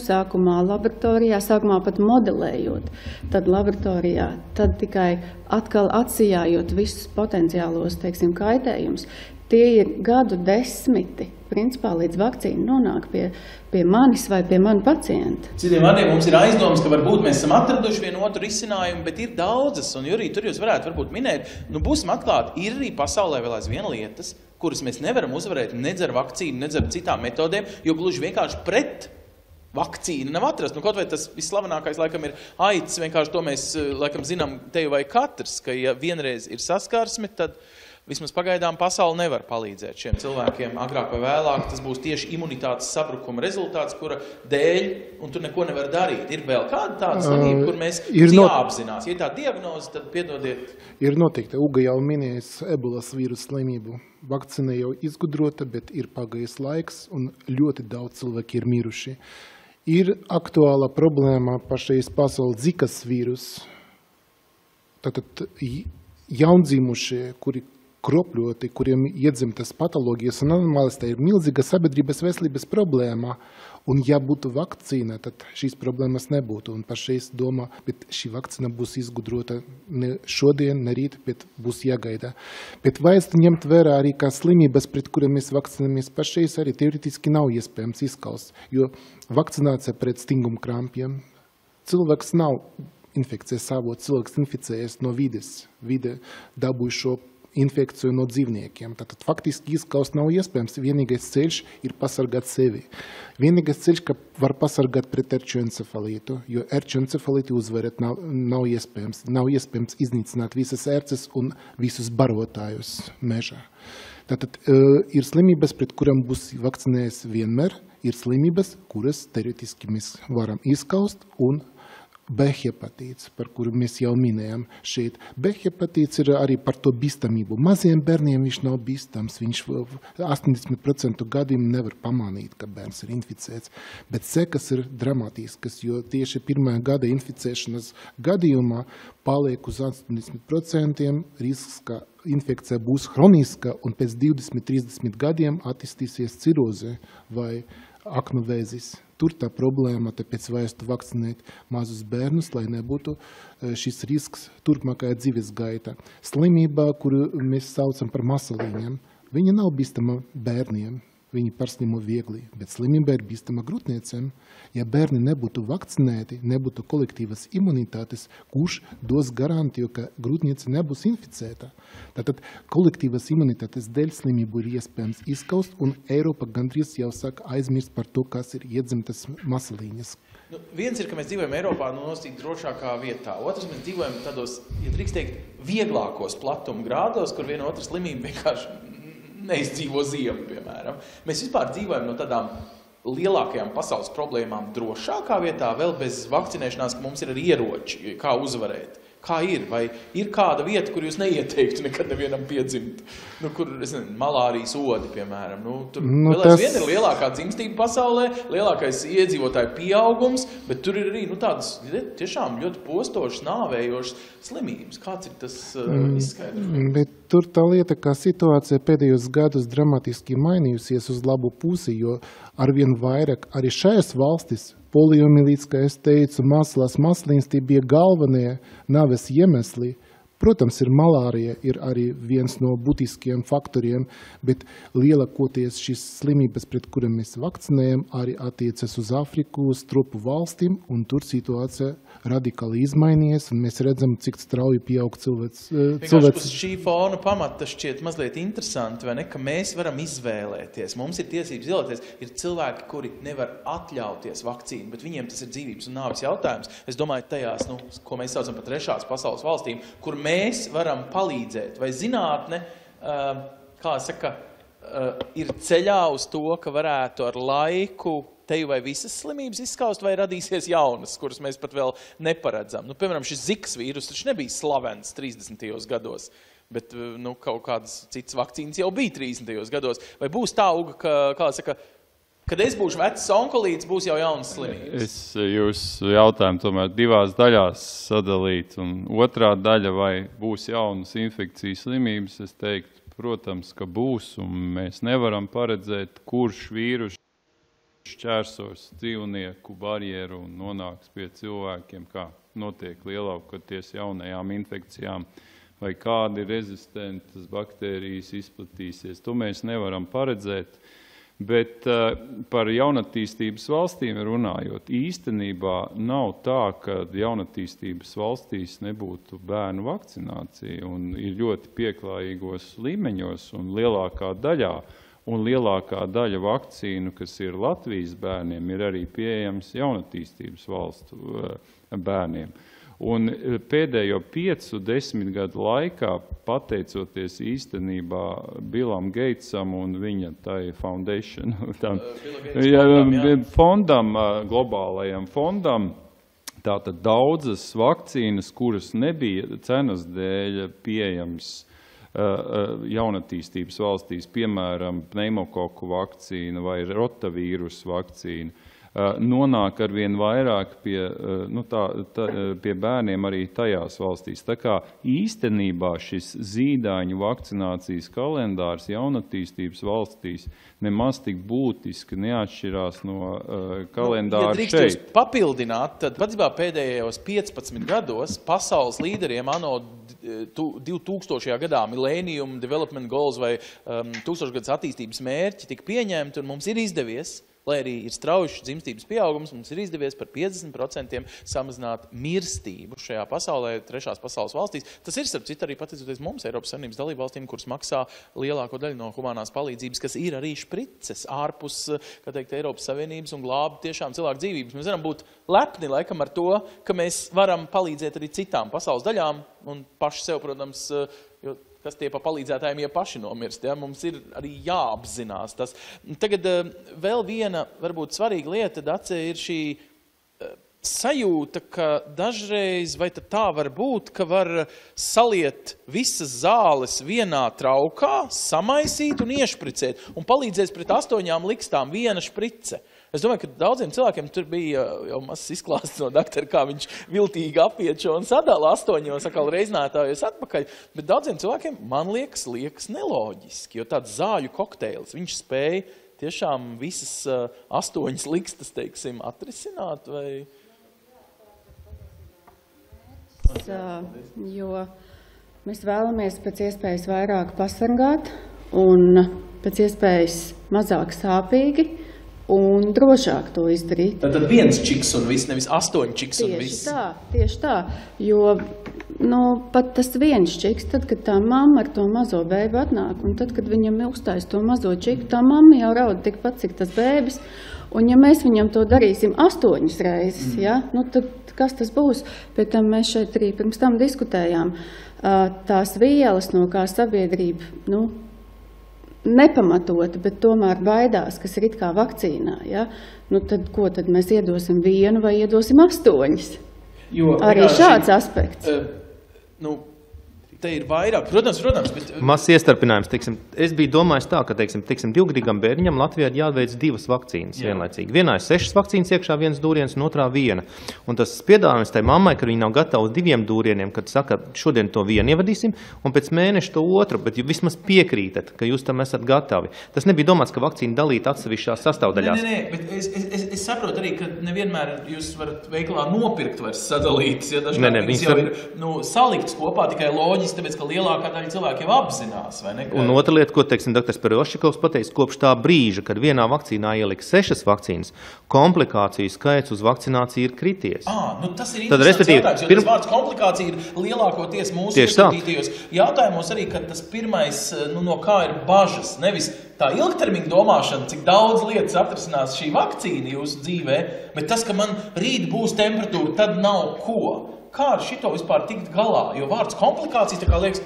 sākumā laboratorijā, sākumā pat modelējot, tad laboratorijā, tad tikai atkal atsijājot visus potenciālos, kaitējumus. Tie ir gadu desmiti, principā līdz vakcīna nonāk pie manis vai pie manu pacienta. Citiem vārdiem mums ir aizdomas, ka varbūt mēs esam atraduši vienu otru risinājumu, bet ir daudzas, un Jurij, tur jūs varētu varbūt minēt, būsim atklāti, ir arī pasaulē vēl aizvien lietas, kuras mēs nevaram uzvarēt nedz ar vakcīnu, nedz ar citām metodēm, jo gluži vienkārši pret vakcīnu nav atrast. Kaut vai tas visslavenākais laikam ir aids, vienkārši to mēs laikam zinām te vai katrs, ka ja vienreiz ir saskarsme, tad vismaz pagaidām pasauli nevar palīdzēt šiem cilvēkiem. Agrāk vai vēlāk tas būs tieši imunitātes sabrukuma rezultāts, kura dēļ, un tur neko nevar darīt. Ir vēl kāda tāda slimība, kur mēs jāapzinās. Ja tā diagnoze, tad piedodiet. Ir noteikti. Uga jau minējis ebolas vīrusu slimību. Vakcina jau izgudrota, bet ir pagājis laiks, un ļoti daudz cilvēki ir miruši. Ir aktuāla problēma pašreiz pasauli zikas vīrus. Tātad jaundzīmušie, kuri kropļoti, kuriem iedzimtas patoloģijas un anomālijas, tā ir milzīga sabiedrības veselības problēma. Un ja būtu vakcīna, tad šīs problēmas nebūtu. Un pašreiz domā, bet šī vakcīna būs izgudrota ne šodien, ne rīt, bet būs jāgaida. Bet vajag ņemt vērā arī, kā slimības, pret kuriem mēs vakcinamies pašreiz, arī teoretiski nav iespējams izskaust. Jo vakcinācija pret stingumkrampiem, cilvēks nav infekcijas avots, cilvēks inficējies no vides, vide dabūja šo infekciju no dzīvniekiem. Tātad faktiski izskaust nav iespējams. Vienīgais ceļš ir pasargāt sevi. Vienīgais ceļš, ka var pasargāt pret erčoencefalītu, jo erčoencefalītu uzvarēt nav iespējams. Nav iespējams iznīcināt visas erces un visus barotājus mežā. Tātad ir slimības, pret kurām būs vakcinējies vienmēr, ir slimības, kuras teoretiski mēs varam izskaust un B hepatīts, par kuru mēs jau minējām šeit. B hepatīts ir arī par to bīstamību. Maziem bērniem viņš nav bīstams, viņš 80% gadiem nevar pamanīt, ka bērns ir inficēts, bet sekas ir dramatiskas, jo tieši pirmā gada inficēšanas gadījumā paliek uz 80% risks, ka infekcija būs hroniska un pēc 20-30 gadiem attīstīsies ciroze vai aknu vēzis. Tur tā problēma, tāpēc vajag vakcinēt mazus bērnus, lai nebūtu šis risks turpmākajā dzīves gaitā. Slimībā, kuru mēs saucam par masalīņiem, viņa nav bīstama bērniem. viņi pārslimo viegli, bet slimība ir bīstama grūtniecēm. Ja bērni nebūtu vakcinēti, nebūtu kolektīvas imunitātes, kurš dos garantiju, ka grūtniece nebūs inficēta. Tātad kolektīvas imunitātes dēļ slimību ir iespējams izskaust, un Eiropa gandrīz jau saka aizmirst par to, kas ir iedzimtas masaliņas. Viens ir, ka mēs dzīvojam Eiropā nosacīt drošākā vietā. Otrs, mēs dzīvojam tādos, ja drīkst teikt, vieglākos platuma grādos, kur viena otra slimība vienkārši neizdzīvo ziemu, piemēram. Mēs vispār dzīvojam no tādām lielākajām pasaules problēmām drošākā vietā, vēl bez vakcinēšanās, ka mums ir arī ieroči, kā uzvarēt. Kā ir? Vai ir kāda vieta, kur jūs neieteiktu nekad nevienam piedzimt? Kur, es nezinu, malārijas odi, piemēram. Tur vēl vien ir lielākā dzimstība pasaulē, lielākais iedzīvotāju pieaugums, bet tur ir arī tādas tiešām ļoti postošas, nāvējošas slimības. Kāds ir tas izskaidrojums? Bet tur tā lieta, ka situācija pēdējos gadus dramatiski mainījusies uz labu pusi, jo arvien vairāk arī šajās valstis poliomielīts, kā es teicu, masliņas, tie bija galvenie nāves iemesli. Protams, ir malārija, ir arī viens no būtiskiem faktoriem, bet lielākoties šīs slimības, pret kuriem mēs vakcinējam, arī attiecas uz Afriku, uz tropu valstīm, un tur situācija radikāli izmainījies, un mēs redzam, cik strauji pieaug cilvēks. Uz šī fona pamata šķiet mazliet interesanti, vai ne, ka mēs varam izvēlēties. Mums ir tiesības izvēlēties. Ir cilvēki, kuri nevar atļauties vakcīnu, bet viņiem tas ir dzīvības un nāves jautājums. Es domāju, tajās, ko mēs saucam par trešās pasaules valstīm, kur mēs varam palīdzēt, vai zinātne, ir ceļā uz to, ka varētu ar laiku teju vai visas slimības izskaust, vai radīsies jaunas, kuras mēs pat vēl neparedzam. Piemēram, šis Zikas vīrus taču nebija slavens 30. gados, bet kaut kādas citas vakcīnas jau bija 30. gados. Vai būs tā, Uga, kad es būšu vecs onkolīts, būs jau jaunas slimības? Es jūsu jautājumu tomēr divās daļās sadalīt, un otrā daļa, vai būs jaunas infekcijas slimības, es teiktu, protams, ka būs, un mēs nevaram paredzēt, kurš vīrus šķērsos dzīvnieku barjeru un nonāks pie cilvēkiem, kā notiek lielākoties jaunajām infekcijām, vai kādi rezistentas baktērijas izplatīsies. To mēs nevaram paredzēt. Bet par jaunatīstības valstīm runājot, īstenībā nav tā, ka jaunatīstības valstīs nebūtu bērnu vakcinācija, un ir ļoti pieklājīgos līmeņos un lielākā daļa vakcīnu, kas ir Latvijas bērniem, ir arī pieejams jaunatīstības valstu bērniem. Un pēdējo 5-10 gadu laikā, pateicoties īstenībā Billam Gatesam un viņa tai foundation, fondam, globālajam fondam, tātad daudzas vakcīnas, kuras nebija cenas dēļ pieejams jaunatīstības valstīs, piemēram, pneimokoku vakcīna vai rotavīrus vakcīna, nonāk arvien vairāk pie bērniem arī tajās valstīs. Tā kā īstenībā šis zīdaiņu vakcinācijas kalendārs jaunatīstības valstīs nemaz tik būtiski neatšķirās no kalendāra šeit. Ja drīkst jūs papildināt, tad patiesībā pēdējos 15 gados pasaules līderiem ANO 2000. gadā Millennium Development Goals vai tūkstošgadus attīstības mērķi tika pieņemti, un mums ir izdevies, lai arī ir strauji dzimstības pieaugums, mums ir izdevies par 50% samazināt mirstību šajā pasaulē, trešās pasaules valstīs. Tas ir, starp citu, arī pateicoties mums, Eiropas Savienības dalībvalstīm, kuras maksā lielāko daļu no humanās palīdzības, kas ir arī šprices ārpus, kā teikt, Eiropas Savienības un glāba tiešām cilvēku dzīvības. Mēs varam būt lepni, laikam, ar to, ka mēs varam palīdzēt arī citām pasaules daļām un paši sev, protams, jo kas tie pa palīdzētājiem, ja paši nomirst. Ja? Mums ir arī jāapzinās tas. Tagad vēl viena, varbūt svarīga lieta, Dace, ir šī sajūta, ka dažreiz, vai tā var būt, ka var saliet visas zāles vienā traukā, samaisīt un iešpricēt, un palīdzēs pret 8 likstām viena šprice. Es domāju, ka daudziem cilvēkiem tur bija jau mazs izklāsts no doktora, kā viņš viltīgi apiet šo un sadala 8 sakal reiznētājos atpakaļ, bet daudziem cilvēkiem, man liekas neloģiski, jo tāds zāļu kokteils, viņš spēja tiešām visas 8 likstas, teiksim, atrisināt, vai... Jo mēs vēlamies pēc iespējas vairāk pasargāt un pēc iespējas mazāk sāpīgi un drošāk to izdarīt. Tad viens čiks un viss, nevis 8 čiks un viss. Tieši tā, jo pat tas viens čiks, tad, kad tā mamma ar to mazo bēbi atnāk, un tad, kad viņam uztais to mazo čiku, tā mamma jau rauda tikpat, cik tas bēbis, un ja mēs viņam to darīsim 8 reizes, tad kas tas būs? Pēc tam mēs šeit arī pirms tam diskutējām, tās vielas, no kā sabiedrība, nepamatoti, bet tomēr baidās, kas ir it kā vakcīnā, tad ko tad mēs iedosim 1 vai iedosim 8? Arī šāds aspekts. Te ir vairāk, protams, bet... Mazs iestarpinājums, es biju domājis tā, ka, 2-gadīgam bērniņam Latvijā ir jāveic 2 vakcīnas vienlaicīgi. Vienā ir 6 vakcīnas iekšā, 1 dūriens, un otrā 1. Un tas piedāvājums tai mammai, ka viņi nav gatavi 2 dūrieniem, kad saka, šodien to 1 ievadīsim, un pēc mēneša to 2, bet jūs vismaz piekrītat, ka jūs tam esat gatavi. Tas nebija domāts, ka vakcīna dalīta atsevišķās sastāvdaļās. Nē, bet es saprotu arī, ka nevienmēr jūs varat veikalā nopirkt vairs sadalītas, ja dažkārt viņas jau ir saliktas kopā, tikai loģiski, tāpēc, ka lielākā daļa cilvēki jau apzinās, vai ne? Un otra lieta, ko, dr. Perioščikovs pateica, kopš tā brīža, kad vienā vakcīnā ielika 6 vakcīnas, komplikāciju skaits uz vakcināciju ir krities. Tas ir interesants jautājums, jo tas vārds komplikācija ir lielākoties mūsu iesaistītajos jautājumos arī, ka tas pirmais, no kā ir bažas, nevis tā ilgtermiņa domāšana, cik daudz lietas atrisinās šī vakcīna jūsu dzīvē, bet tas, ka man rīt būs temperatūra, tad nav ko. Kā ar šito vispār tikt galā? Jo vārds komplikācijas tā kā liekas,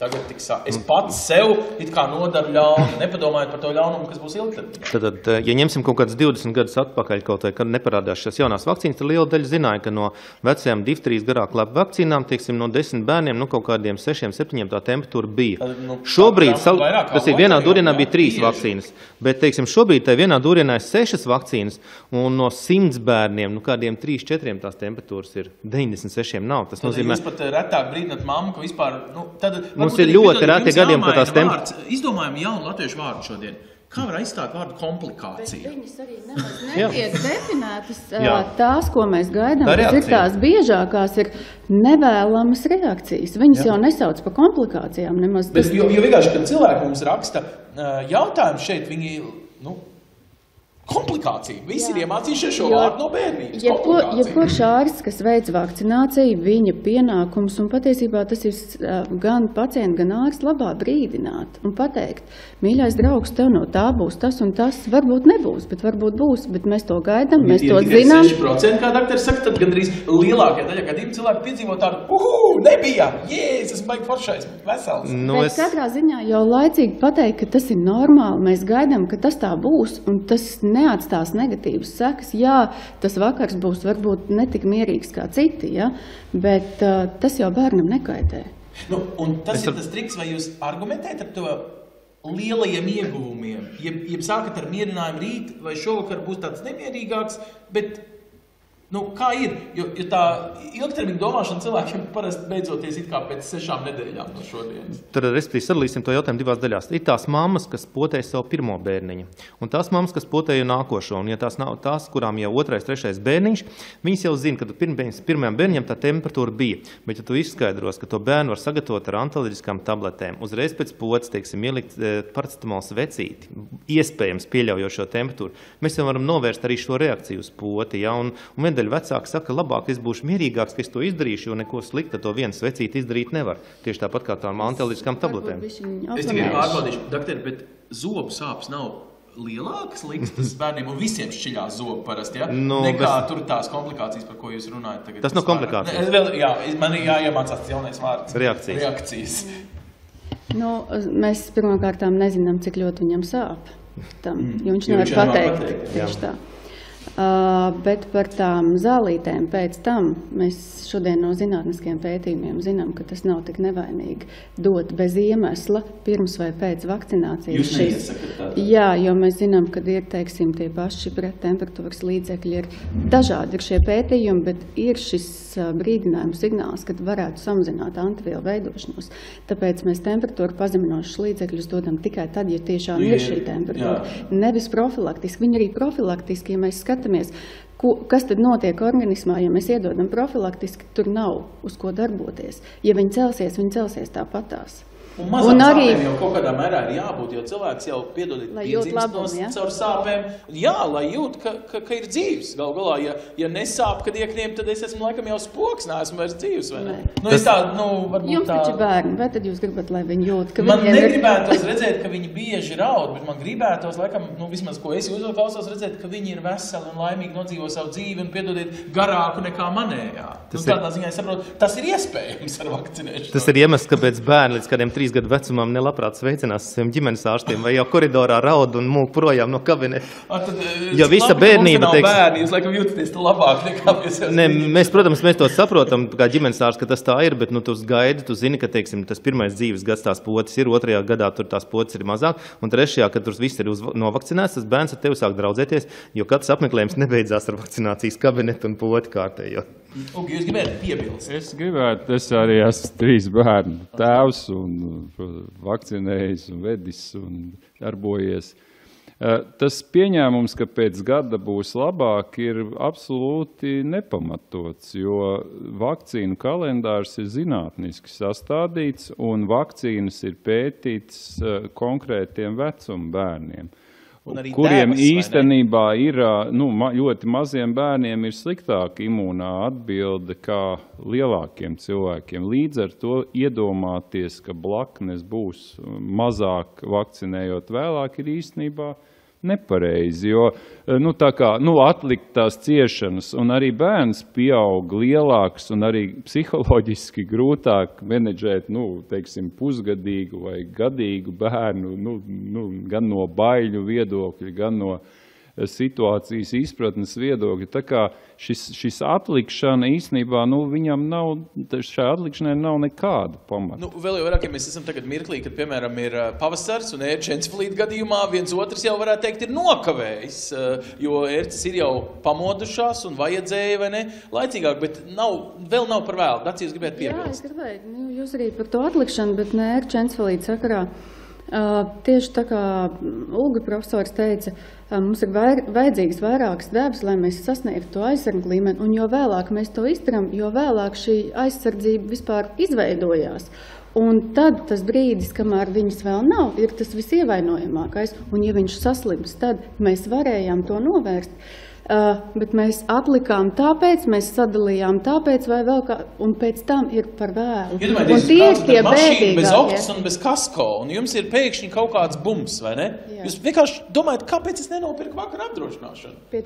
tagad es pats sev it kā nodaru ļaunu, nepadomājot par to ļaunumu, kas būs ilgtermiņā. Tad, ja ņemsim kaut kāds 20 gadus atpakaļ, kaut vai, kad neparādās šās jaunās vakcīnas, tad liela daļa zināja, ka no vecajām 2-3 garāk labu vakcīnām, no 10 bērniem, kaut kādiem 6-7 tā temperatūra bija. Šobrīd, tas ir vienā dūrienā bija 3 vakcīnas, bet, šobrīd tā vienā dūrienā ir 6 vakcīnas, un no 100 bērniem, kādiem 3-4 tās temperatūras ir, 96 nav. Tas nozīmē... Jūs pat retāk brīdināt mammu, ka vispār, mums ir ļoti reti gadiem, ka tās temperatūras... Izdomājam jaunu latviešu vārdu šodien. Kā var aizstāt vārdu komplikācija? Bet viņas arī nemaz netiek definētas. Tās, ko mēs gaidām, kas ir tās biežākās, ir nevēlamas reakcijas. Viņas jau nesauc par komplikācijām nemaz. Jo vienkārši, kad cilvēki mums raksta jautājumu šeit, viņi, komplikācija. Visi ir iemācījušies šo vārdu no bērnības. Jebkurš ārsts, kas veic vakcināciju, viņa pienākums, un patiesībā tas ir gan pacienti, gan ārsts labā brīdināt un pateikt, mīļais draugs, tev no tā būs tas un tas, varbūt nebūs, bet varbūt būs, bet mēs to gaidām, mēs to zinām. 6%, kā dakteris saka, tad gandrīz lielākajā daļā gadījumā cilvēki piedzīvo tādu, nebija, esmu baigi foršais, vesels. Bet katrā ziņā jau laicīgi pateikt, ka tas ir normāli, mēs gaidām, ka tas tā būs, un tas neatstās negatīvas sekas. Jā, tas vakars būs varbūt netik mierīgs kā citi, bet tas jau bērnam nekaitē. Un tas ir tas triks, vai jūs argumentējat ar to lielajiem ieguvumiem? Jeb sākat ar mierinājumu rīt, vai šovakar būs tāds nemierīgāks, bet kā ir? Jo tā ilgtermiņa domāšana cilvēkiem parasti beidzoties it kā pēc 6 nedēļām no šodienas. Tad, respektīvi, sadalīsim to jautājumu 2 daļās. Ir tās mammas, kas potēja savu pirmo bērniņu, un tās mammas, kas potēja nākošo. Un ja tās nav tās, kurām jau 2., 3. bērniņš, viņas jau zina, ka pirmajam bērniņam tā temperatūra bija. Bet ja tu izskaidros, ka to bērnu var sagatavot ar antalģiskām tabletēm, uzreiz pēc potes, ielikt paracetamolu svecīti, iespējams pieļaujot šo temperatūru, mēs jau varam novērst arī šo reakciju uz poti, un vecāki saka, labāk es būšu mierīgāks, ka es to izdarīšu, jo neko slikta to vienu svecīti izdarīt nevar. Tieši tāpat kā tām antalģiskām tabletēm. Es tikai pārbaudīšu, dakteri, bet zobu sāpes nav lielākas likstas bērniem, un visiem šķiļās zobu parasti, nekā tur tās komplikācijas, par ko jūs runājat tagad. Tas nav komplikācijas. Man ir jāiemācās tas jaunais vārds. Reakcijas. Mēs pirmkārtām nezinām, cik ļoti viņam sāp tam, jo viņš nevar pateikt. Tieši tā. Bet par tām zālītēm pēc tam mēs šodien no zinātniskiem pētījumiem zinām, ka tas nav tik nevainīgi dot bez iemesla pirms vai pēc vakcinācijas. Jūs neiesakāt tādā? Jā, jo mēs zinām, ka ir, tie paši prettemperatūras līdzekļi, ir dažādi ir šie pētījumi, bet ir šis brīdinājums signāls, kad varētu samazināt antivielu veidošanos. Tāpēc mēs temperatūru pazeminošus līdzekļus dodam tikai tad, ja tiešām ir šī temperatūra. Nevis profilaktiski. Viņi arī profilaktiski, ja mēs skatāmies, kas tad notiek organismā, ja mēs iedodam profilaktiski, tur nav uz ko darboties. Ja viņi celsies tāpatās. Un mazām sāpēm jau kaut kādā mērā ir jābūt, jo cilvēks jau, piedodiet, piedzimst caur sāpēm. Jā, lai jūt, ka ir dzīves. Galu galā, ja nesāp, kad iekriem, tad es esmu laikam jau spoks, neesmu vairs dzīves, vai ne? Nu, es tā, varbūt jums taču bērni, vai tad jūs gribat, lai viņi jūt, ka man negribētos redzēt, ka viņi bieži raud, bet man gribētos, laikam, vismaz, ko es jūsos klausos, redzēt, ka viņi ir veseli un laimīgi nodzīvo savu dzīvi un, piedodiet, garāku nekā manējā. Tādā ziņā es saprotu, tas ir iespējams ar vakcinēšanu. Tas ir iemesls, kāpēc bērni līdz kādiem 3 gadu vecumam nelabprāt sveicinās saviem ģimenes ārstiem vai jau koridorā raud un mūk projām no kabineta. Jo visa bērnība, bērni, jūs laikam jūtaties labāk nekā mēs jau mēs, protams, mēs to saprotam, kā ģimenes ārsts, ka tas tā ir, bet tu gaidi, tu zini, ka, teiksim, tas pirmais dzīves gads tās potes ir, 2. gadā tur tās potes ir mazāk, un 3. kad tur viss ir novakcinēts, tas bērns ar tevi sāk draudzēties, jo katrs apmeklējums nebeidzās ar vakcinācijas kabinetu un poti kārtējo. Ugi, jūs gribētu piebilst? Es arī esmu 3 bērnu tēvs un vakcinējis un vedis un darbojies. Tas pieņēmums, ka pēc gada būs labāk, ir absolūti nepamatots, jo vakcīnu kalendārs ir zinātniski sastādīts un vakcīnas ir pētīts konkrētiem vecuma bērniem. Kuriem īstenībā ir, ļoti maziem bērniem ir sliktāka imūnā atbilde kā lielākiem cilvēkiem. Līdz ar to iedomāties, ka blaknes būs mazāk vakcinējot vēlāk, ir īstenībā nepareizi, jo atlikt tās ciešanas, un arī bērns pieaug lielāks un arī psiholoģiski grūtāk menedžēt, teiksim, pusgadīgu vai gadīgu bērnu, gan no baiļu viedokļa, gan no situācijas izpratnes viedokļa. Tā kā šis atlikšana īstenībā, viņam nav, šai atlikšanai nav nekāda pamata. Vēl jau vairāk, ja mēs esam tagad mirklī, kad, piemēram, ir pavasars un ērčencefalīta gadījumā viens otrs jau varētu teikt ir nokavējis, jo ērces ir jau pamodušās un vajadzēja, vai ne, laicīgāk, bet vēl nav par vēlu. Daci, jūs gribētu piebilst? Jā, es gribētu. Jūs arī par to atlikšanu, bet ne ērčencefalīta sakarā. Tieši tā kā Ulga profesors teica, mums ir vajadzīgas vairākas devas, lai mēs sasniegtu to aizsardzību līmeni, un jo vēlāk mēs to izdarām, jo vēlāk šī aizsardzība vispār izveidojās. Un tad tas brīdis, kamēr viņas vēl nav, ir tas visievainojamākais, un ja viņš saslims, tad mēs varējām to novērst. Bet mēs atlikām tāpēc, mēs sadalījām tāpēc vai vēl kā, un pēc tam ir par vēlu. Un tie ir tie bēdīgākie. Bez oktas un bez kasko, un jums ir pēkšņi kaut kāds bums, vai ne? Jā. Jūs vienkārši domājat, kāpēc es nenopirku vakar apdrošināšanu? Pie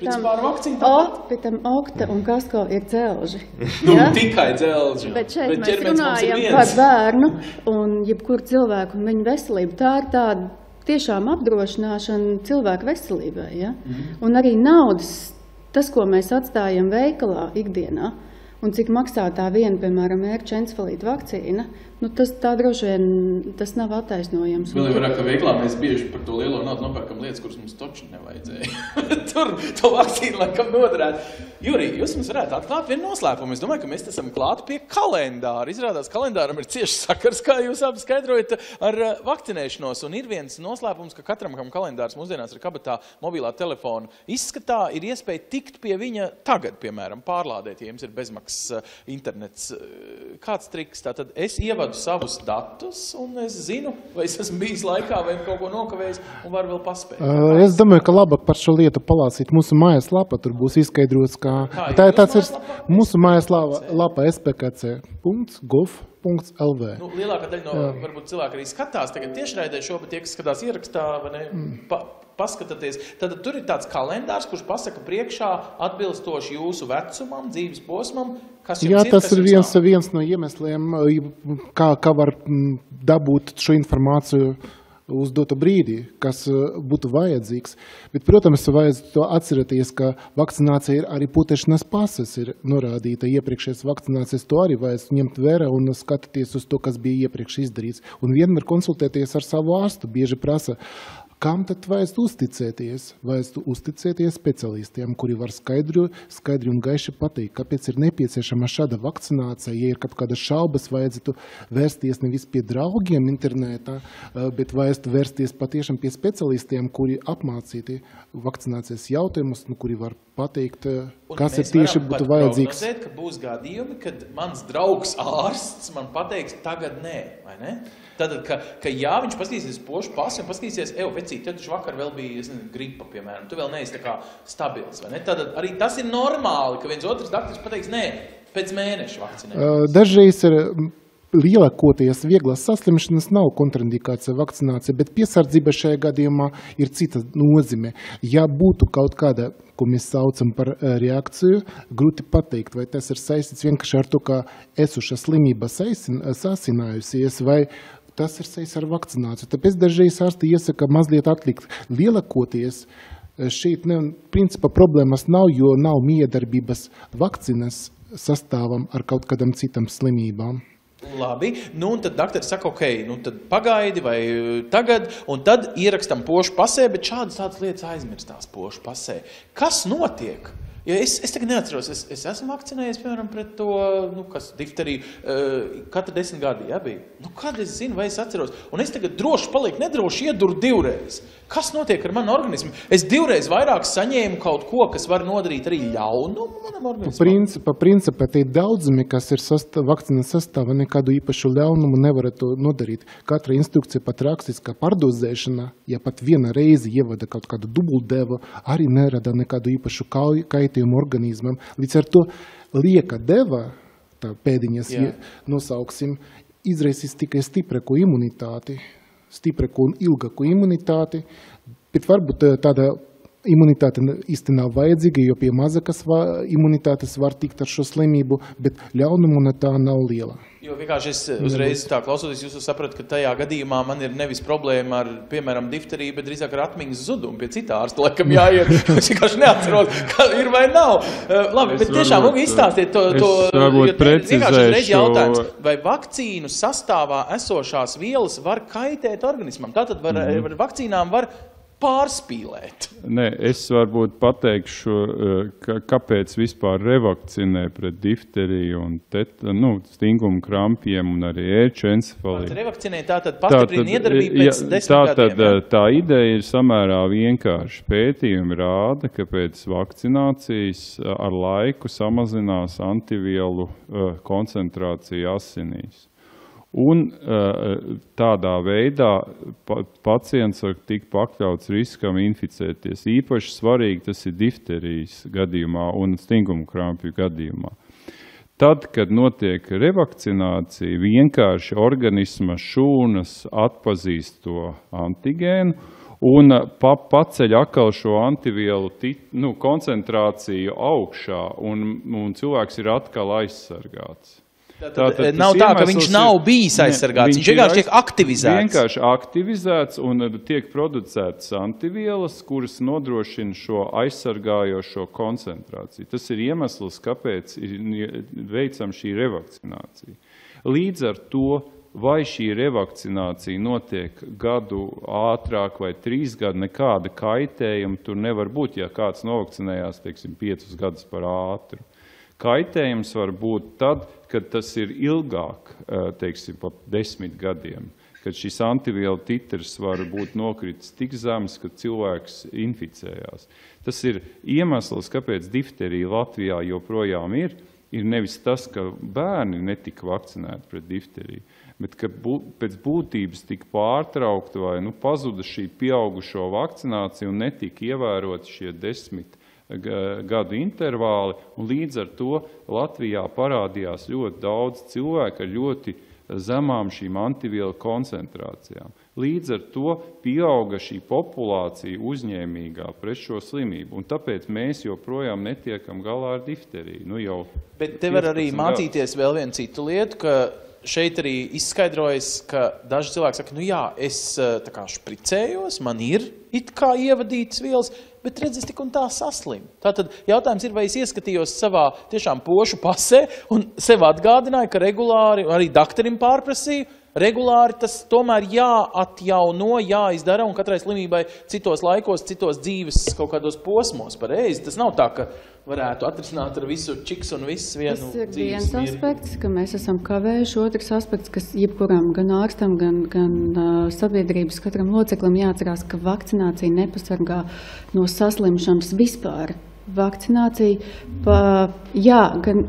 tam okta un kasko ir dzelži. Tikai dzelži. Bet šeit mēs runājam par bērnu un jebkuru cilvēku un viņu veselību. Tā ir tāda tiešām apdrošināšana cilvēku veselībai, ja? Un arī naudas, tas, ko mēs atstājam veikalā ikdienā, un cik maksā tā viena, piemēram, ērčencefalīta vakcīna, tā droši vien tas nav attaisnojams. Vēl jau vairāk, ka veiklā mēs bieži par to lielo naudu nopērkam lietas, kuras mums toči nevajadzēja. Tur to vakcīnu laikam noderētu. Jurij, jūs mums varētu atklāt vienu noslēpumu. Es domāju, ka mēs esam klāti pie kalendāra. Izrādās, kalendāram ir cieši sakars, kā jūs abi skaidrojat, ar vakcinēšanos. Un ir viens noslēpums, ka katram, kam kalendārs mūsdienās ir kabatā mobilā telefona izskatā, ir iespēja tikt pie viņa tagad, piemēram, pārlādēt, ja jums ir bezmaksas internets. Kāds triks? Tātad es ievadu savus datus, un es zinu, vai es esmu bijis laikā, vai kaut ko nokavējis, un varu vēl paspēt. Es domāju, ka labāk par šo lietu palāsīt mūsu mājaslapa, tur būs izskaidrots, kā tā ir tāds mūsu mājaslapa spkc.gov.lv. Lielākā daļa no varbūt cilvēki arī skatās tagad tiešraidē šo, bet tie, kas skatās ierakstā, vai ne, paskatāties. Tad tur ir tāds kalendārs, kurš pasaka priekšā atbilstoši jūsu vecumam, dzīves posmam, kas jums ir, tas ir viens no iemesliem, kā var dabūt šo informāciju uz dotu brīdi, kas būtu vajadzīgs. Bet, protams, vajadzētu atcerēties, ka vakcinācija ir arī putešanas pases ir norādīta. Iepriekšējās vakcinācijas to arī vajadzētu ņemt vērā un skatīties uz to, kas bija iepriekš izdarīts. Un vienmēr konsultēties ar savu ārstu. Bieži prasa, kam tad vajadzētu uzticēties? Vajadzētu uzticēties specialistiem, kuri var skaidri un gaiši pateikt, kāpēc ir nepieciešama šāda vakcinācija. Ja ir kaut kāda šaubas, vajadzētu vērsties nevis pie draugiem internetā, bet vajadzētu vērsties patiešām pie specialistiem, kuri apmācīti vakcinācijas jautājumus, kuri var pateikt, kas ir tieši būtu vajadzīgs. Ka būs gadījumi, kad mans draugs ārsts man pateiks tagad nē, vai ne? Tātad, ka jā, viņš paskatīsies pošu pasi un paskatīsies, vecīt, te taču vakar vēl bija, gripa, piemēram, tu vēl neesi tā kā stabils, vai ne? Tātad arī tas ir normāli, ka viens otrs dakteris pateiks, nē, pēc mēneša vakcinē. Dažreiz ir lielākoties vieglas saslimšanas nav kontraindikācija vakcinācija, bet piesardzība šajā gadījumā ir cita nozīme. Ja būtu kaut kāda, ko mēs saucam par reakciju, grūti pateikt, vai tas ir saistīts vienkārši ar to, ka esuša slimība sasinājusies, vai tas ir saistīts ar vakcināciju. Tāpēc dažreiz ārsti iesaka mazliet atlikt. Lielākoties šeit principā problēmas nav, jo nav miedarbības vakcīnas sastāvam ar kaut kādam citam slimībām. Labi, un tad dakteris saka, tad pagaidi vai tagad, un tad ierakstam pošu pasē, bet tādas lietas aizmirstās pošu pasē. Kas notiek? Ja es tagad neatceros, es esmu vakcinējies, piemēram, pret to, difteriju, katru 10 gadi, bija. Kad es zinu, vai es atceros? Un es tagad droši palieku, nedroši ieduru 2 reizes. Kas notiek ar manu organismu? Es 2 reizes vairāk saņēmu kaut ko, kas var nodarīt arī ļaunumu manam organismam. Pa principā tie daudzumi, kas ir vakcīnas sastāvā, nekādu īpašu ļaunumu nevarētu nodarīt. Katra instrukcija pat rakstīs, ka pārdozēšana, ja pat viena reize ievada kaut kādu dubultdevu, arī nerada nekādu īpašu kaitījumu organismam. Līdz ar to lieka deva, tā pēdiņas nosauksim, izraisīs tikai stiprāku imunitāti, stiprāku un ilgāku imunitāti, bet varbūt tāda imunitāte īsti nav vajadzīga, jo pie mazākas imunitātes var tikt ar šo slimību, bet ļaunumu no tā nav liela. Jo vienkārši es uzreiz tā klausoties, jūs sapratu, ka tajā gadījumā man ir nevis problēma ar, piemēram, difteriju, bet drīzāk ar atmiņas zudumu pie citā ārsta, laikam jāiet. Es vienkārši neatceros, ka ir vai nav. Labi, bet tiešām izstāstiet to vienkārši uzreiz jautājums, vai vakcīnu sastāvā esošās vielas var kaitēt organismam? Tātad vakcīnām var pārspīlēt. Nē, es varbūt pateikšu, kāpēc vispār revakcinē pret difteriju un stingumu krampiem un arī ērču encefalītu. Revakcinē tātad pastiprina iedarbību pēc 10 gadiem. Tā ideja ir samērā vienkārši. Pētījumi rāda, ka pēc vakcinācijas ar laiku samazinās antivielu koncentrācija asinīs. Un tādā veidā pacients var tikt pakļauts riskam inficēties. Īpaši svarīgi tas ir difterijas gadījumā un stingumu krampju gadījumā. Tad, kad notiek revakcinācija, vienkārši organisma šūnas atpazīst to antigēnu un paceļ atkal šo antivielu koncentrāciju augšā, un cilvēks ir atkal aizsargāts. Tātad nav tā, ka viņš nav bijis aizsargāts, viņš vienkārši tiek aktivizēts. Vienkārši aktivizēts un tiek producētas antivielas, kuras nodrošina šo aizsargājošo koncentrāciju. Tas ir iemesls, kāpēc veicam šī revakcinācija. Līdz ar to, vai šī revakcinācija notiek gadu ātrāk vai 3 gadu, nekāda kaitējuma tur nevar būt, ja kāds novakcinējās, 5 gadus par ātru. Kaitējums var būt tad, kad tas ir ilgāk, pat 10 gadiem, kad šis antivielu titrs var būt nokritis tik zems, kad cilvēks inficējās. Tas ir iemesls, kāpēc difterija Latvijā joprojām ir nevis tas, ka bērni netika vakcinēti pret difteriju, bet ka pēc būtības tika pārtraukta vai pazuda šī pieaugušo vakcinācija un netika ievēroti šie 10 gadu intervāli, un līdz ar to Latvijā parādījās ļoti daudz cilvēku ar ļoti zemām šīm antivielu koncentrācijām. Līdz ar to pieauga šī populācija uzņēmīgā pret šo slimību, un tāpēc mēs joprojām netiekam galā ar difteriju. Bet te var arī mācīties vēl vienu citu lietu, ka šeit arī izskaidrojas, ka daži cilvēki saka, es tā kā špricējos, man ir it kā ievadītas vielas, bet redz, es tik un tā saslimu. Tātad jautājums ir, vai es ieskatījos savā tiešām pošu pasē un sev atgādināju, ka regulāri, arī dakterim pārprasīju, regulāri tas tomēr jāatjauno, jāizdara un katrai slimībai citos laikos, citos dzīves kaut kādos posmos pareizi. Tas nav tā, ka varētu atrisināt ar visu čiks un visu vienu dzīves. Tas ir viens aspekts, ka mēs esam kavējuši. Otrs aspekts, kas jebkuram gan ārstam, gan sabiedrības katram loceklim jāatcerās, ka vakcinācija nepasargā no saslimšanas vispār. vakcinācija, jā, gan,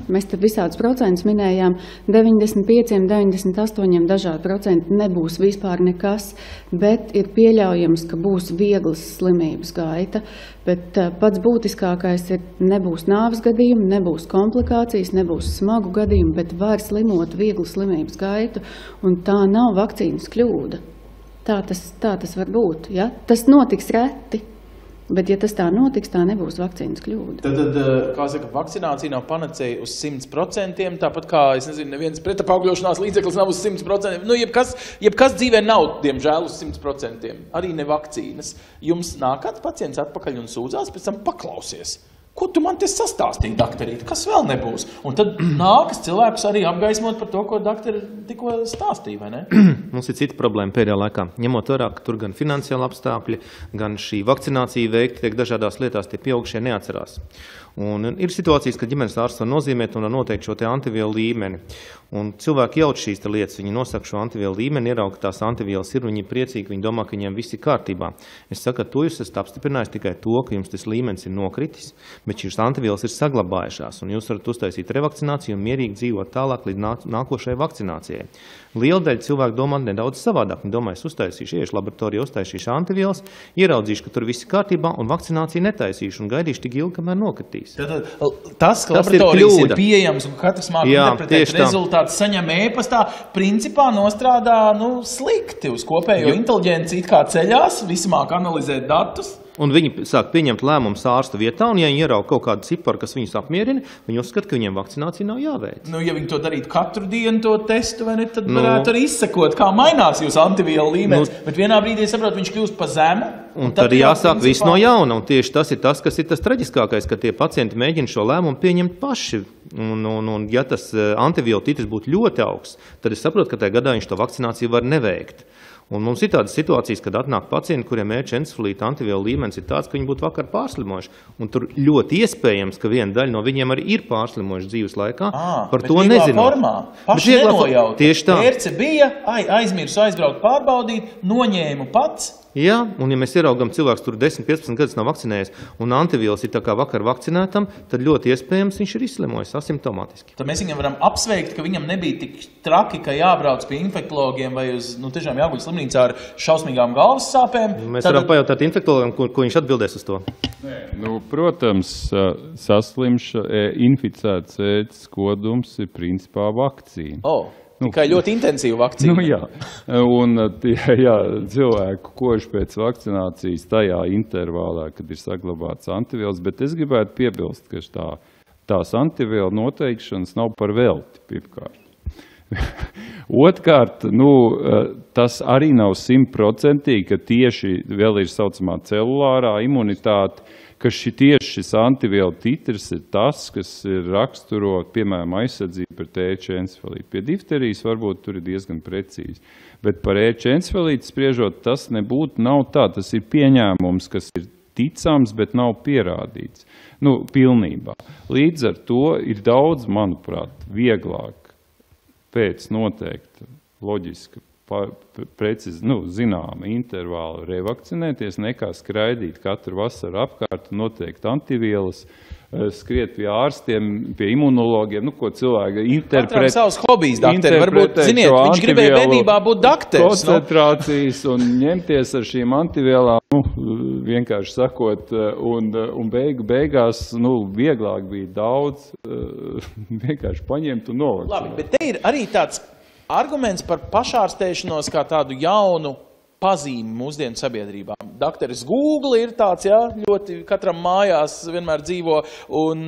mēs te visādus procentus minējām, 95, 98 dažādi procenti nebūs vispār nekas, bet ir pieļaujams, ka būs vieglas slimības gaita, bet pats būtiskākais ir nebūs nāves gadījumi, nebūs komplikācijas, nebūs smagu gadījumu, bet var slimot vieglu slimības gaitu, un tā nav vakcīnas kļūda. Tā tas var būt, ja? Tas notiks reti. Bet, ja tas tā notiks, tā nebūs vakcīnas kļūda. Tad, kā saka, vakcinācija nav panacēja uz 100%, tāpat kā, es nezinu, neviens pretapaugļošanās līdzeklis nav uz 100%. Nu, jebkas dzīvē nav, diemžēl, uz 100%. Arī ne vakcīnas. Jums nāk kāds pacients atpakaļ un sūdzās, pēc tam paklausies. Ko tu man te sastāstīji, dakterīt? Kas vēl nebūs? Un tad nākas cilvēkus arī apgaismot par to, ko dakteri tikko stāstīja, vai ne? Mums ir cita problēma pēdējā laikā. Ņemot vērā, ka tur gan finansiāli apstākļi, gan šī vakcinācija veikta tiek dažādās lietās, tie pieaugušie neatcerās. Un ir situācijas, kad ģimenes ārsts var nozīmēt un noteikt šo te antivielu līmeni. Un cilvēki jauc šīs lietas, viņi nosaka šo antivielu līmeni, ierauga, ka tās antivielas ir, viņi ir priecīgi, viņi domā, ka viņiem viss ir kārtībā. Es saku, ka to jūs esat apstiprinājis tikai to, ka jums tas līmenis ir nokritis, bet šīs antivielas ir saglabājušās, un jūs varat uztaisīt revakcināciju un mierīgi dzīvot tālāk līdz nākošajai vakcinācijai. Liela daļa cilvēku domā nedaudz savādāk. Viņi domā, es uztaisīšu, iešu laboratorijā, uztaisīšu antivielas, ieraudzīšu, ka tur viss ir kārtībā, un vakcināciju netaisīšu, un gaidīšu tik ilgi, kamēr nokritīs. Tas, ka laboratorijas ir pieejams un katrs māk interpretēt rezultātus, saņem ēpastā, principā nostrādā slikti uz kopējo inteliģenci, it kā ceļās, visi māk analizēt datus. Un viņi sāk pieņemt lēmumus ārsta vietā, un ja viņi ierauga kaut kādu ciparu, kas viņus apmierina, viņi uzskata, ka viņiem vakcinācija nav jāveic. Ja viņi to darītu katru dienu, to testu, vai ne, tad varētu arī izsekot, kā mainās jūsu antivielu līmenis. Bet vienā brīdī, saprot, viņš kļūst pa zemu. Un tad jāsāk viss no jauna, un tieši tas ir tas, kas ir tas traģiskākais, ka tie pacienti mēģina šo lēmumu pieņemt paši. Un ja tas antivielu titrs būtu ļoti augsts, tad es saprotu, ka tajā gadā viņš to vakcināciju var neveikt. Un mums ir tādas situācijas, kad atnāk pacienti, kuriem encefalīta antivielu līmenis ir tāds, ka viņi būtu vakar pārslimojuši. Un tur ļoti iespējams, ka viena daļa no viņiem arī ir pārslimojuši dzīves laikā. Par to nezinot. Paši nenojauta. Tieši tā. Pērce bija, aizmirsu aizbraukt pārbaudīt, noņēmu pats. Jā, un ja mēs ieraugam cilvēks tur 10-15 gadus nav vakcinējies, un antivielas ir tā kā vakar vakcinētam, tad ļoti iespējams viņš ir izslimojis asimptomātiski. Tad mēs viņam varam apsveikt, ka viņam nebija tik traki, ka jābrauc pie infektologiem vai uz, tiešām jāguļ slimnīcā ar šausmīgām galvas sāpēm. Mēs varam pajautāt infektologam, ko viņš atbildēs uz to. Protams, inficēts ēdas kodums ir principā vakcīna. Tikai ļoti intensīva vakcīna. Jā, un cilvēku kož pēc vakcinācijas tajā intervālā, kad ir saglabāts antivielas, bet es gribētu piebilst, ka tās antivielu noteikšanas nav par velti, pirmkārt. Otkārt, tas arī nav 100%, ka tieši vēl ir saucamā celulārā imunitāte, ka tieši šis antivielu titrs ir tas, kas ir raksturo, piemēram, aizsardzību pret E. encefalītu. Pie difterijas varbūt tur ir diezgan precīzi. Bet par E. encefalītu spriežot, tas nav tā. Tas ir pieņēmums, kas ir ticams, bet nav pierādīts. Pilnībā. Līdz ar to ir daudz, manuprāt, vieglāk pēc noteikta loģiska precīzi, zināma intervāla revakcinēties, nekā skraidīt katru vasaru apkārt, noteikt antivielas, skriet pie ārstiem, pie imunologiem, ko cilvēki interpretē. Katram savs hobijs, dakteri. Varbūt, ziniet, viņš gribēja bērnībā būt dakteris. Koncentrācijas un ņemties ar šīm antivielām, vienkārši sakot, un beigās, vieglāk bija daudz, vienkārši paņemt un novakcinēt. Labi, bet te ir arī tāds arguments par pašārstēšanos kā tādu jaunu pazīmi mūsdienu sabiedrībā. Dakteris Google ir tāds, ļoti katram mājās vienmēr dzīvo. Un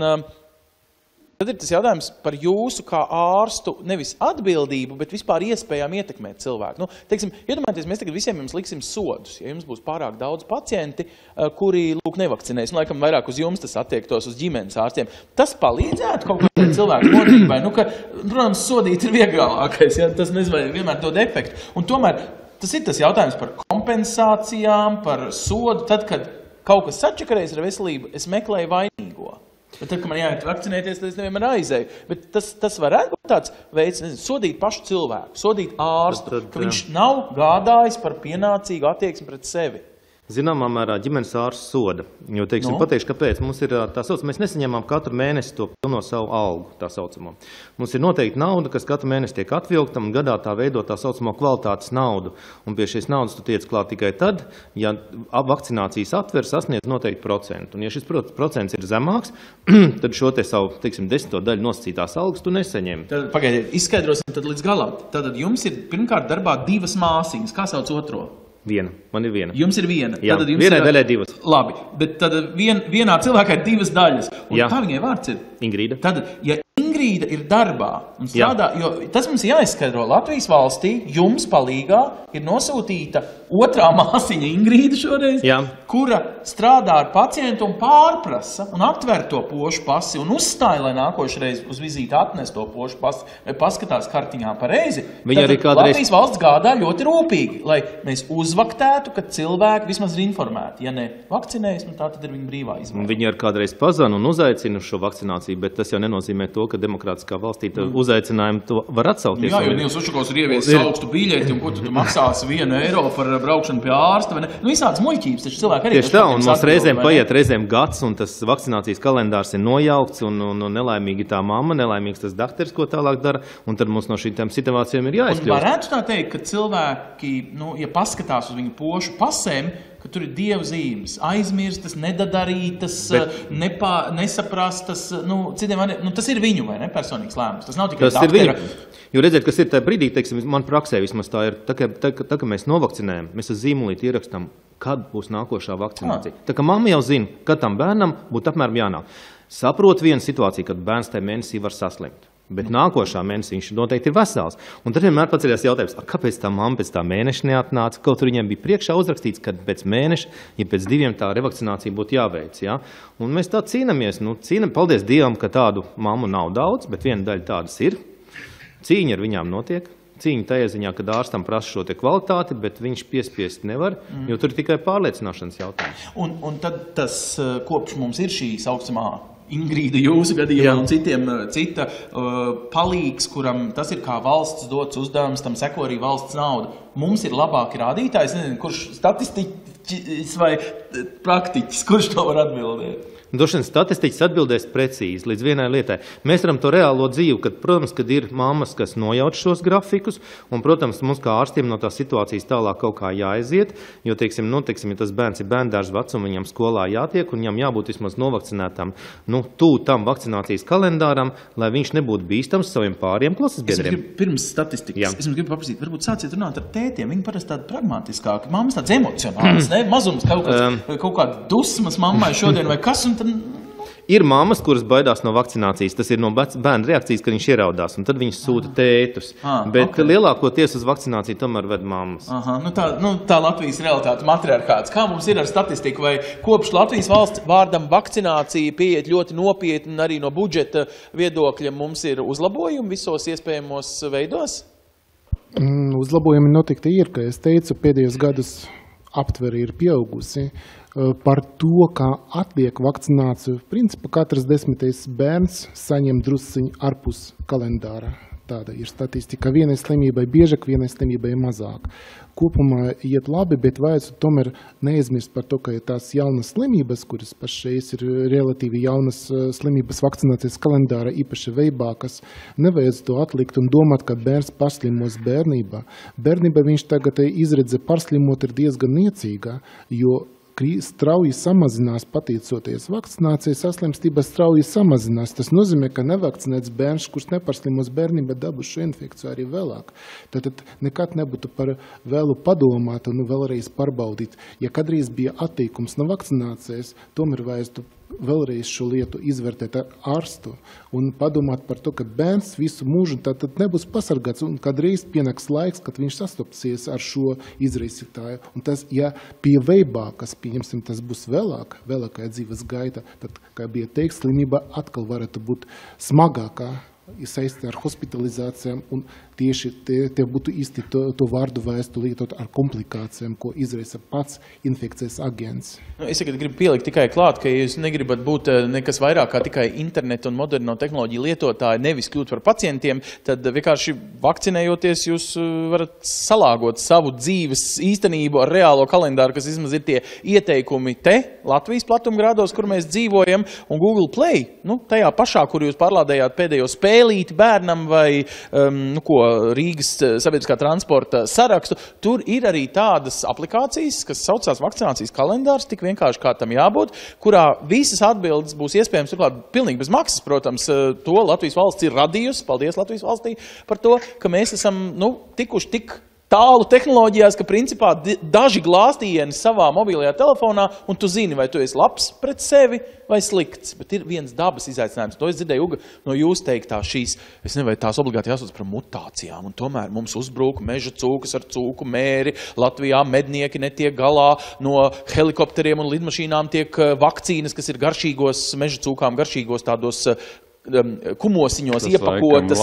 tad ir tas jautājums par jūsu kā ārstu nevis atbildību, bet vispār iespējām ietekmēt cilvēku. Iedomājieties, mēs tagad visiem jums liksim sodus, ja jums būs pārāk daudz pacienti, kuri nevakcinēs. Laikam vairāk uz jums tas attiektos uz ģimenes ārstiem. Tas palīdzētu kaut kādai cilvēku modrībai. Protams, sodīt ir vieglākais, tas vienmēr dod efektu. Un tomēr tas ir tas jautājums par kompensācijām, par sodu. Tad, kad kaut kas sačakarējas ar veselību, es meklēju vainīgo. Bet tad, kad man jāiet vakcinēties, tad es nevienmēr aizēju. Bet tas varētu būt tāds veids, sodīt pašu cilvēku, sodīt ārstu, ka viņš nav gādājis par pienācīgu attieksmi pret sevi. Zināmā mērā ģimenes ārsts soda, jo, teiksim, pateikšu, kāpēc. Mums ir tā sauc, mēs nesaņemam katru mēnesi to pilno savu algu, tā saucamo. Mums ir noteikti nauda, kas katru mēnesi tiek atvilkta un gadā tā veido tā saucamo kvalitātes naudu. Un pie šīs naudas tu tiec klāt tikai tad, ja vakcinācijas aptver sasniedz noteikti procentu. Un ja šis procents ir zemāks, tad šo te savu, teiksim, 10. daļu nosacītās algas tu nesaņem. Tad, pagaidiet, izskaidrosim tad līdz galam. Tad jums ir pirmkārt darbā 2 māsiņas. Kā sauc otro? Viena. Man ir viena. Jums ir viena. Jā, tad jums vienai daļai 2. Labi, bet tad vienā cilvēkā ir 2 daļas. Un Jā. kā viņai vārds ir? Ingrīda. Tad, ja Ingrīda ir darbā un strādā, jo tas mums ir jāizskaidro, Latvijas valstī jums palīgā ir nosūtīta otrā māsiņa Ingrīda šoreiz, Jā. kura strādā ar pacientu un pārprasa un aptver to pošu pasi un uzstāja, lai nākošreiz uz vizīti atnes to pošu pasi, vai paskatās kartiņā pareizi. Viņa arī kādreiz... Latvijas valsts gādā ļoti rūpīgi, lai mēs uzvaktētu, ka cilvēki vismaz ir informēti. Ja ne vakcinējas, tā tad ir viņa brīvā izvēle. Viņi ar kādreiz pazvana un uzaicina šo vakcināciju, bet tas jau nenozīmē to, ka demokrātiskā valstī uzaicinājumu to var atsaukties. Jā, jo Nils Ušakovs ir ieviesis augstu biļeti, un ko tu maksāsi €1 par braukšanu pie ārsta, vai ne? Nu, visādas muļķības, taču cilvēki arī... Tieši tā, un mums reizēm paiet reizēm gads, un tas vakcinācijas kalendārs ir nojaukts, un nelaimīgi tā mamma, nelaimīgs tas dakteris, ko tālāk dara, un tad mums no šīm situācijām ir jāizkļūst. Un varētu tā teikt, ka cilvēki, ja paskatās uz viņu pošu pasēm, ka tur ir dievu zīmes, aizmirstas, nedadarītas, nesaprastas, tas ir viņu vai ne personīgs lēmums. Tas nav tikai daktera. Jo redziet, kas ir tajā brīdī, teiksim, man praksē vismaz tā ir, tā kā mēs novakcinējam, mēs ar zīmolīti ierakstām, kad būs nākošā vakcinācija. Tā kā mamma jau zina, kad tam bērnam būtu apmēram jānāk. Saprot vienu situāciju, kad bērns tajā mēnesī var saslimt. Bet nākošā mēnesī viņš noteikti ir vesels. Un tad vienmēr paceļās jautājums, kāpēc tā mamma pēc tā mēneša neatnāca? Kaut tur viņiem bija priekšā uzrakstīts, ka pēc mēneša, ja pēc 2 tā revakcinācija būtu jāveic. Ja? Un mēs tā cīnāmies. Paldies Dievam, ka tādu mammu nav daudz, bet viena daļa tādas ir. Cīņa ar viņām notiek. Cīņa tajā ziņā, kad ārstam prasa šo te kvalitāti, bet viņš piespiest nevar, jo tur ir tikai pārliecināšanas jautājums. Un tad tas, kopš mums ir šī saucamā Ingrīda jūsu gadījumā un cita palīgs, kuram tas ir kā valsts dots uzdevums, tam seko arī valsts nauda. Mums ir labāki rādītājs, nezinu, kurš statistiķis vai praktiķis, kurš to var atbildēt? Droši vien statistiķis atbildēs precīzi līdz vienai lietai. Mēs varam to reālo dzīvi, protams, kad ir mammas, kas nojauc šos grafikus, un, protams, mums kā ārstiem no tās situācijas tālāk kaut kā jāaiziet, jo, teiksim, ja tas bērns ir bērndārs vecuma, viņam skolā jātiek, un viņam jābūt vismaz novakcinētam, tam vakcinācijas kalendāram, lai viņš nebūtu bīstams saviem pāriem klases biedriem. Pirms statistikas, es gribu paprasīt, varbūt sāciet runāt ar tētiem, viņi parasti tādi pragmatiskāki, mammas tāds emocionāls, ne? Mazums kaut kāda dusmas mammai šodien vai kas, un ir mammas, kuras baidās no vakcinācijas. Tas ir no bērna reakcijas, kad viņš ieraudās, un tad viņas sūta tētus. Bet lielākoties uz vakcināciju tomēr ved mammas. Tā Latvijas realitāte, matriarchāts. Kā mums ir ar statistiku? Vai kopš Latvijas valsts vārdam vakcinācija pieiet ļoti nopietni, un arī no budžeta viedokļa mums ir uzlabojumi visos iespējamos veidos? Uzlabojumi noteikti ir, kā es teicu, pēdējos gadus aptveri ir pieaugusi. Par to, kā atliek vakcināciju, principā katrs 10. bērns saņem drusciņu ārpus kalendāra. Tāda ir statistika. Vienai slimībai biežāk, vienai slimībai mazāk. Kopumā iet labi, bet vajadzētu tomēr neaizmirst par to, ka tās jaunas slimības, kuras pašreiz ir relatīvi jaunas slimības vakcinācijas kalendāra, īpaši veibākas, nevajadzētu to atlikt un domāt, ka bērns paslimos bērnībā. Bērnībā viņš tagad izredze pārslimot ir diezgan niecīga, jo strauji samazinās, pateicoties vakcinācijai, saslimstība strauji samazinās. Tas nozīmē, ka nevakcinēts bērns, kurš nepārslimos bērnībā, dabūs šo infekciju arī vēlāk. Tad nekad nebūtu par vēlu padomāt un vēlreiz pārbaudīt. Ja kādreiz bija atteikums no vakcinācijas, tomēr vajadzētu vēlreiz šo lietu izvērtēt ar ārstu un padomāt par to, ka bērns visu mūžu tad nebūs pasargāts un kādreiz pienāks laiks, kad viņš sastopsies ar šo izraisītāju. Un tas, ja pie veibākas, pieņemsim, tas būs vēlākā dzīves gaita, tad, kā bija teikt, slimība atkal varētu būt smagākā saistīti ar hospitalizācijām, un tieši te būtu īsti to vārdu vēstu lietot ar komplikācijām, ko izraisa pats infekcijas agents. Es gribu pielikt tikai klāt, ka jūs negribat būt nekas vairāk kā tikai internetu un moderno tehnoloģiju lietotāji, nevis kļūt par pacientiem, tad vienkārši vakcinējoties jūs varat salāgot savu dzīves īstenību ar reālo kalendāru, kas vismaz ir tie ieteikumi te, Latvijas platumgrādos, kur mēs dzīvojam, un Google Play, tajā pašā, kur jūs pārlādējāt pēdējo spēlīti bērnam vai Rīgas sabiedriskā transporta sarakstu, tur ir arī tādas aplikācijas, kas saucās vakcinācijas kalendārs, tik vienkārši kā tam jābūt, kurā visas atbildes būs iespējams, turklāt pilnīgi bez maksas, protams, to Latvijas valsts ir radījusi, paldies Latvijas valstī par to, ka mēs esam, tikuši tik tālu tehnoloģijās, ka principā daži glāstieni savā mobilajā telefonā, un tu zini, vai tu esi labs pret sevi vai slikts. Bet ir viens dabas izaicinājums. To es dzirdēju, Uga, no jūs teiktā šīs, es nezinu, vai tās obligāti jāsauc par mutācijām, un tomēr mums uzbrūk meža cūkas ar cūku mēri, Latvijā mednieki netiek galā, no helikopteriem un lidmašīnām tiek vakcīnas, kas ir garšīgos, meža cūkām garšīgos tādos kumosiņos iepakotas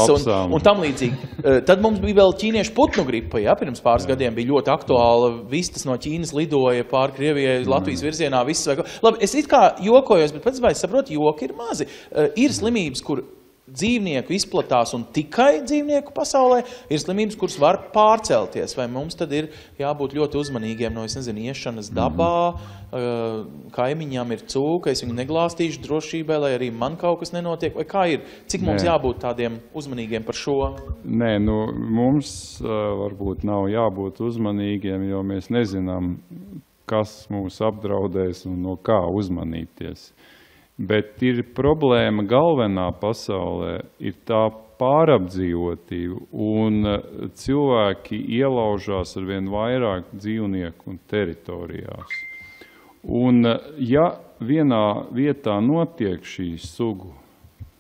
un tam līdzīgi. Tad mums bija vēl ķīniešu putnu gripa, pirms pāris gadiem bija ļoti aktuāla, vistas no Ķīnas lidoja pār Krievijai, Latvijas virzienā, viss vai... Labi, es it kā jokojos, bet pēc es saprotu, joki ir mazi. Ir slimības, kur dzīvnieku izplatās un tikai dzīvnieku pasaulē, ir slimības, kuras var pārcelties, vai mums tad ir jābūt ļoti uzmanīgiem no, iešanas dabā, kaimiņām ir cūka, es viņu neglāstīšu drošībai, lai arī man kaut kas nenotiek, vai kā ir? Cik mums jābūt tādiem uzmanīgiem par šo? Nē, mums varbūt nav jābūt uzmanīgiem, jo mēs nezinām, kas mūs apdraudēs un no kā uzmanīties. Bet ir problēma galvenā pasaulē, ir tā pārapdzīvotība, un cilvēki ielaužās ar vien vairāk dzīvnieku un teritorijās. Un ja vienā vietā notiek šī sugu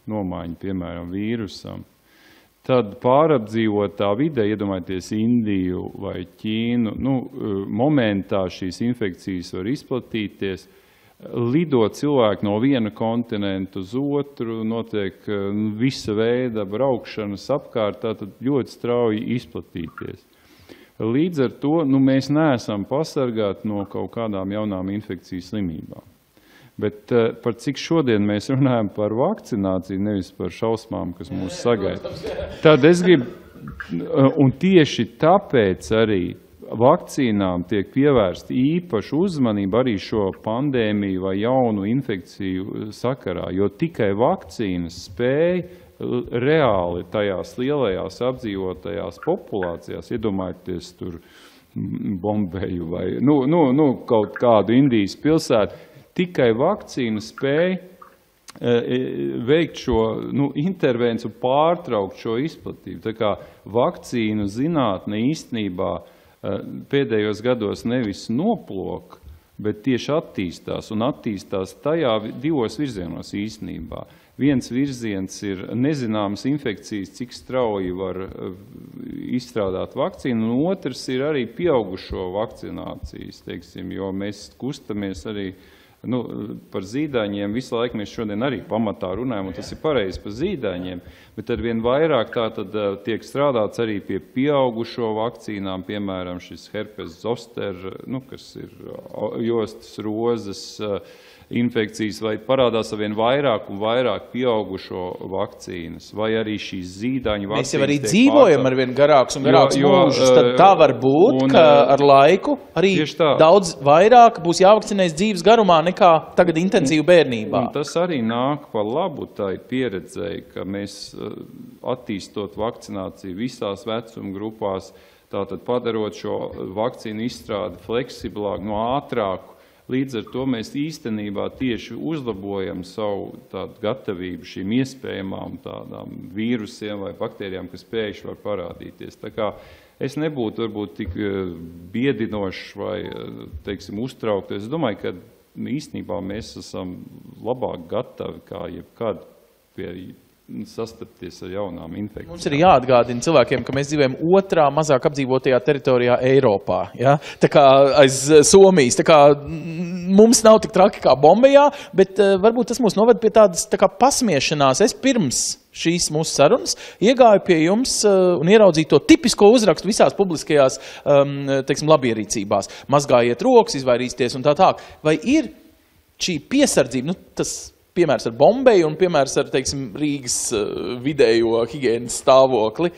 nomaiņa, piemēram, vīrusam, tad pārapdzīvotā vide, iedomājieties Indiju vai Ķīnu, momentā šīs infekcijas var izplatīties, lido cilvēki no viena kontinenta uz otru, notiek visa veida braukšanas apkārt, tātad ļoti strauji izplatīties. Līdz ar to mēs neesam pasargāti no kaut kādām jaunām infekcijas slimībām. Bet par cik šodien mēs runājam par vakcināciju, nevis par šausmām, kas mūs sagaida. Tad es gribu, un tieši tāpēc arī vakcīnām tiek pievērsta īpaša uzmanība arī šo pandēmiju vai jaunu infekciju sakarā, jo tikai vakcīnas spēj reāli tajās lielajās apdzīvotajās populācijās, iedomājieties tur Bombeju vai kaut kādu Indijas pilsētu, tikai vakcīna spēj veikt šo intervenciju, pārtraukt šo izplatību. Tā kā vakcīnu zinātne īstenībā pēdējos gados nevis noplok, bet tieši attīstās, un attīstās tajā divos virzienos īstenībā. Viens virziens ir nezināmas infekcijas, cik strauji var izstrādāt vakcīnu, un otrs ir arī pieaugušo vakcinācijas, jo mēs kustamies arī par zīdaiņiem. Visu laiku mēs šodien arī pamatā runājam, un tas ir pareizi par zīdaiņiem, bet arvien vairāk tātad tiek strādāts arī pie pieaugušo vakcīnām, piemēram, šis herpes zoster, kas ir jostas, rozes infekcijas, vai parādās arvien vairāk un vairāk pieaugušo vakcīnas, vai arī šīs zīdaiņu vakcīnas. Mēs jau arī dzīvojam arvien garāks un garāks mūžus, tad tā var būt, ka ar laiku arī daudz vairāk būs jāvakcinēs dzīves garumā nekā tagad intensīvi bērnībā. Un tas arī nāk par labu tai pieredzēji, ka mēs attīstot vakcināciju visās vecuma grupās, tātad padarot šo vakcīnu izstrādi fleksiblāku, ātrāku. Līdz ar to mēs īstenībā tieši uzlabojam savu tādu gatavību šīm iespējamām tādām vīrusiem vai baktērijām, kas pēkšņi var parādīties. Tā kā es nebūtu varbūt tik biedinošs vai, uztraukties. Es domāju, ka īstenībā mēs esam labāk gatavi kā jebkad pie sastapties ar jaunām infekcijām. Mums ir jāatgādina cilvēkiem, ka mēs dzīvojam otrā mazāk apdzīvotajā teritorijā Eiropā. Ja? Tā kā aiz Somijas. Tā kā mums nav tik traki kā Bombejā, bet varbūt tas mūs noved pie tādas tā kā pasmiešanās. Es pirms šīs mūsu sarunas iegāju pie jums un ieraudzīju to tipisko uzrakstu visās publiskajās, teiksim, labierīcībās. Mazgājiet rokas, izvairīsties un tā. Vai ir šī piesardzība, tas piemērs ar Bombeju un piemērs ar, teiksim, Rīgas vidējo higienas stāvokli,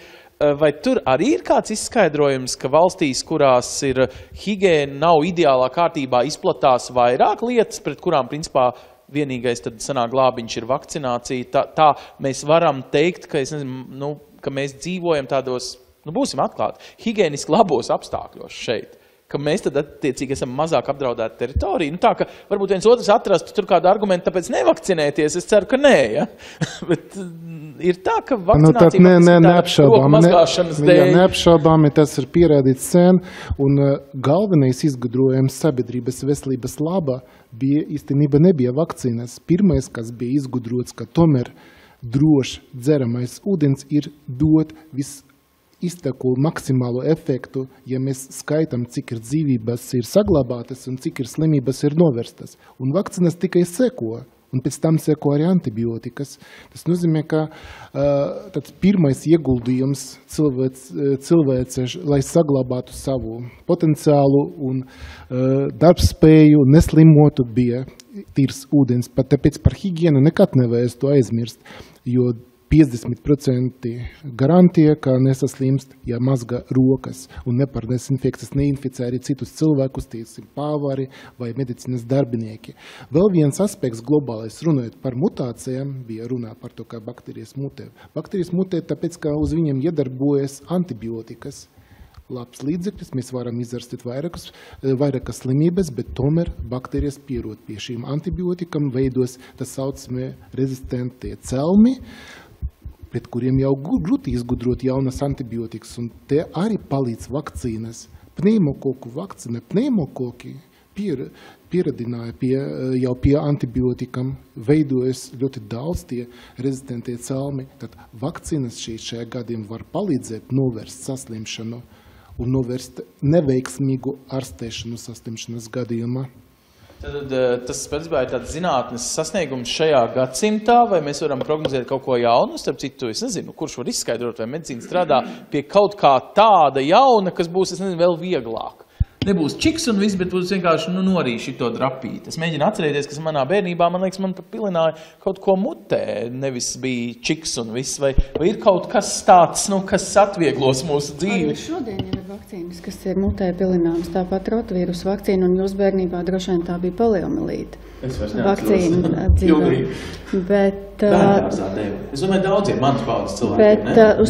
vai tur arī ir kāds izskaidrojums, ka valstīs, kurās ir higiēna nav ideālā kārtībā, izplatās vairāk lietas, pret kurām, principā, vienīgais tad sanāk glābiņš ir vakcinācija? Tā mēs varam teikt, ka, ka mēs dzīvojam tādos, būsim atklāti, higiēniski labos apstākļos šeit. Ka mēs tad attiecīgi esam mazāk apdraudēta teritorija. Tā, ka varbūt viens otrs atrastu tur kādu argumentu, tāpēc nevakcinēties. Es ceru, ka nē, ja? Bet ir tā, ka vakcinācija mazgāšanas dēļ. Neapšaubāmi tas ir pierādīts sen, un galvenais izgudrojums sabiedrības veselības laba īstenībā nebija vakcīnas. Pirmais, kas bija izgudrots, ka tomēr drošs dzeramais ūdens ir dot izteku maksimālo efektu, ja mēs skaitam, cik ir dzīvības ir saglabātas un cik ir slimības ir novērstas. Un vakcīnas tikai seko, un pēc tam seko arī antibiotikas. Tas nozīmē, ka pirmais ieguldījums cilvēce, lai saglabātu savu potenciālu un darbspēju, neslimotu, bija tīrs ūdens. Pat tāpēc par higienu nekad nevajag to aizmirst, jo 50% garantija, ka nesaslimst, ja mazgā rokas un nepārnes infekcijas, neinficē arī citus cilvēkus, tiesim pāvari vai medicīnas darbinieki. Vēl viens aspekts globālais, runājot par mutācijām, bija runā par to, kā baktērijas mutē. Baktērijas mutē tāpēc, ka uz viņiem iedarbojas antibiotikas. Labs līdzeklis, mēs varam izārstēt vairākas slimības, bet tomēr baktērijas pierod pie šīm antibiotikam, veidos tā saucamie rezistentie celmi, pret kuriem jau grūti izgudrot jaunas antibiotikas, un te arī palīdz vakcīnas. Pneimokoku vakcīna, pneimokoki pieradināja jau pie antibiotikam, veidojas ļoti daudz tie rezistentie celmi, tad vakcīnas šajā gadiem var palīdzēt novērst saslimšanu un novērst neveiksmīgu ārstēšanu saslimšanas gadījumā. Tad tas principā ir tāds zinātnes sasniegums šajā gadsimtā, vai mēs varam prognozēt kaut ko jaunu? Starp citu, es nezinu, kurš var izskaidrot, vai medicīna strādā pie kaut kā tāda jauna, kas būs, es nezinu, vēl vieglāk. Nebūs čiks un viss, bet būs vienkārši norīši to drapīt. Es mēģinu atcerēties, kas manā bērnībā, man liekas, man pat pilināja kaut ko mutē, nevis bija čiks un viss, vai ir kaut kas tāds, kas atvieglos mūsu dzīvi. Arī šodien ir vakcīnas, kas ir mutē pilināmas, tāpat rotvīrus vakcīna, un jūsu bērnībā droši vien tā bija poliomielīte. Es vairs neatceros. Dzīvē. Bet es domāju, daudziem manas paudzes cilvēkiem. Bet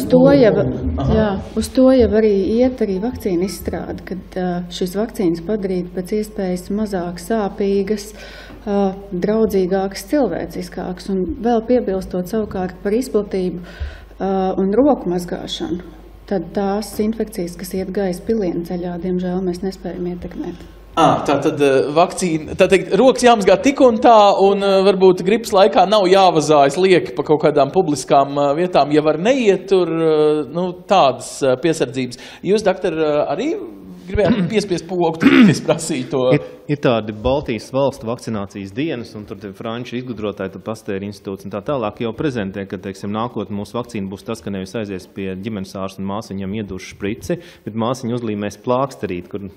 uz to jau arī iet arī vakcīna izstrāde, kad šīs vakcīnas padarīt pēc iespējas mazāk sāpīgas, draudzīgākas, cilvēciskākas, un vēl piebilstot savukārt par izplatību un roku mazgāšanu, tad tās infekcijas, kas iet gaisa pilienu ceļā, diemžēl mēs nespējam ietekmēt. Tātad vakcīna, rokas jāmazgā tik un tā, un varbūt gripas laikā nav jāvazājas lieki pa kaut kādām publiskām vietām, ja var neiet tur, tādas piesardzības. Jūs, doktor, arī gribējāt piespiest pogu, es prasīju to. Ir tādi Baltijas valstu vakcinācijas dienas, un tur franču izgudrotāji, tur Pasteur institūts un tā tālāk jau prezentē, ka, teiksim, nākotnē mūsu vakcīna būs tas, ka nevis aizies pie ģimenes ārsta un māsiņam iedūš šprici, bet māsiņa uzlīmēs plāksterīt, kur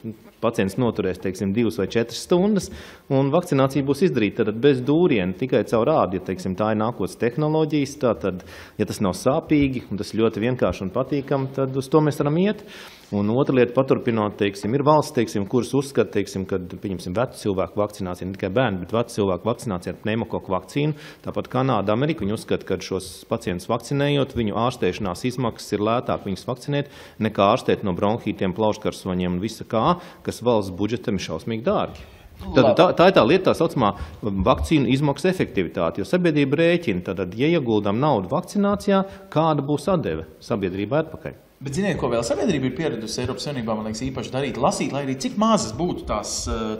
pacients noturēs, teiksim, 2 vai 4 stundas, un vakcinācija būs izdarīta tad bez dūriena, tikai caur rādi, ja, teiksim, tā ir nākotnes tehnoloģijas, tātad, ja tas nav sāpīgi, un tas ļoti vienkārši un patīkam, tad uz to mēs varam iet. Un otra lieta paturpinot, teiksim, ir valsts, teiksim, kuras uzskata, teiksim, kad, pieņemsim, vecu cilvēku vakcinācija, ne tikai bērnu, bet vecu cilvēku vakcinācija ar pneimokoku vakcīnu, tāpat Kanāda, Amerika, viņi uzskata, ka šos pacientus vakcinējot, viņu ārstēšanās izmaksas ir lētāk viņus vakcinēt, nekā ārstēt no bronhītiem, plauškarsoņiem un visa kā, kas valsts budžetam ir šausmīgi dārgi. Tā ir tā lieta, tā saucamā vakcīnu izmaksu efektivitāte, jo sabiedrība rēķina, tad, ja ieguldām naudu vakcinācijā, kāda būs atdeve sabiedrībā atpakaļ? Bet ziniet, ko vēl sabiedrība ir pieradusi Eiropas Savienībā, man liekas, īpaši darīt, lasīt, lai arī cik mazas būtu tās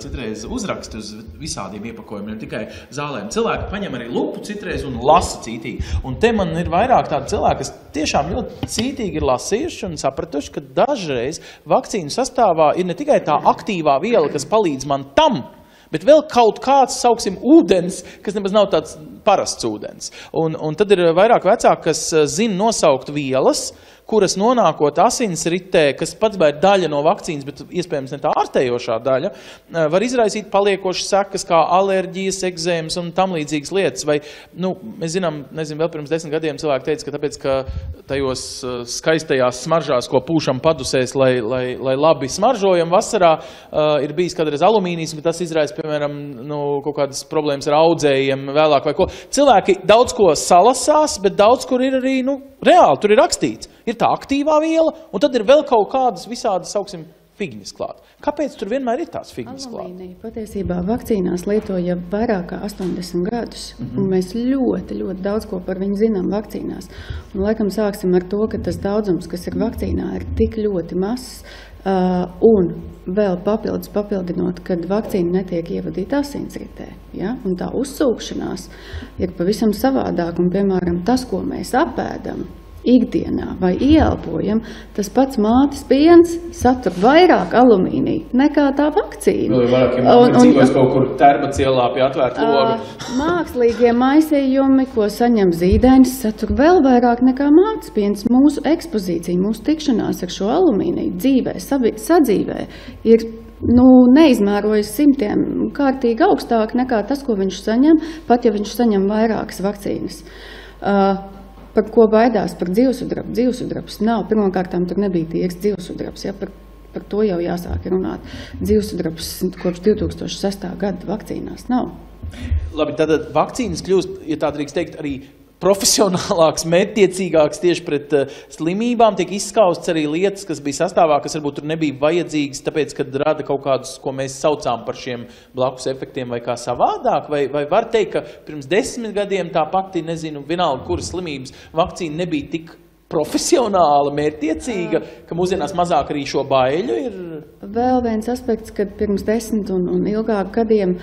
citreiz uzraksti uz visādiem iepakojumiem, tikai zālēm. Cilvēki paņem arī lupu citreiz un lasa cītīgi. Un te man ir vairāk tādi cilvēki, kas tiešām ļoti cītīgi ir lasījuši un sapratuši, ka dažreiz vakcīnu sastāvā ir ne tikai tā aktīvā viela, kas palīdz man tam, bet vēl kaut kāds, sauksim, ūdens, kas nemaz nav tāds parasts ūdens. Un tad ir vairāk vecāki, kas zina nosaukt vielas, kuras nonākot asinsritē, kas pats ir daļa no vakcīnas, bet iespējams ne tā ārstējošā daļa, var izraisīt paliekošas sekas kā alerģijas, egzēmas un tam līdzīgas lietas. Vai, mēs zinām, vēl pirms 10 gadiem cilvēki teica, ka tāpēc, ka tajos skaistajās smaržās, ko pūšam padusēs, lai labi smaržojam vasarā, ir bijis kādreiz alumīnijas, bet tas izraisa, piemēram, kaut kādas problēmas ar audzējiem vēlāk vai ko. Cilvēki daudz ko salasās, bet daudz kur ir arī, reāli, tur ir rakstīts. Ir tā aktīvā viela, un tad ir vēl kaut kādas visādas, sauksim, figņas klāt. Kāpēc tur vienmēr ir tās figņas klāt? Alumīnija patiesībā vakcīnās lieto jau vairāk kā 80 gadus, un mēs ļoti, ļoti daudz ko par viņu zinām vakcīnās. Un laikam sāksim ar to, ka tas daudzums, kas ir vakcīnā, ir tik ļoti mazs, un vēl papildinot, kad vakcīna netiek ievadīta asinsritē, ja? Un tā uzsūkšanās ir pavisam savādāk, un, piemēram, tas, ko mēs apēdam ikdienā vai ieelpojam, tas pats mātes piens satur vairāk alumīnija nekā tā vakcīna. Vēl vairāk, ja māte dzīvojas kaut kur Tērbac ielā pie atvērta loga. Mākslīgie maisījumi, ko saņem zīdainis, satur vēl vairāk nekā mātes piens. Mūsu ekspozīcija, mūsu tikšanās ar šo alumīniju dzīvē, sadzīvē ir neizmērojas simtiem kārtīgi augstāk nekā tas, ko viņš saņem, pat ja viņš saņem vairākas vakcīnas. Par ko baidās? Par dzīvesudrabu. Dzīvesudrabs nav. Pirmkārtām tur nebija tīrs dzīvesudrabs. Ja? Par to jau jāsāk runāt. Dzīvesudrabs kopš 2006. gada vakcīnās nav. Labi, tātad vakcīnas kļūst, ja tā drīkst teikt, arī profesionālāks, mērķtiecīgāks tieši pret slimībām, tiek izskausts arī lietas, kas bija sastāvā, kas varbūt tur nebija vajadzīgas, tāpēc, kad rada kaut kādus, ko mēs saucām par šiem blakus efektiem vai kā savādāk, vai var teikt, ka pirms 10 gadiem tā pati, vienalga, kuras slimības vakcīna nebija tik profesionāla, mērķtiecīga, ka mūsdienās mazāk arī šo baiļu ir? Vēl viens aspekts, kad pirms 10 un ilgāk gadiem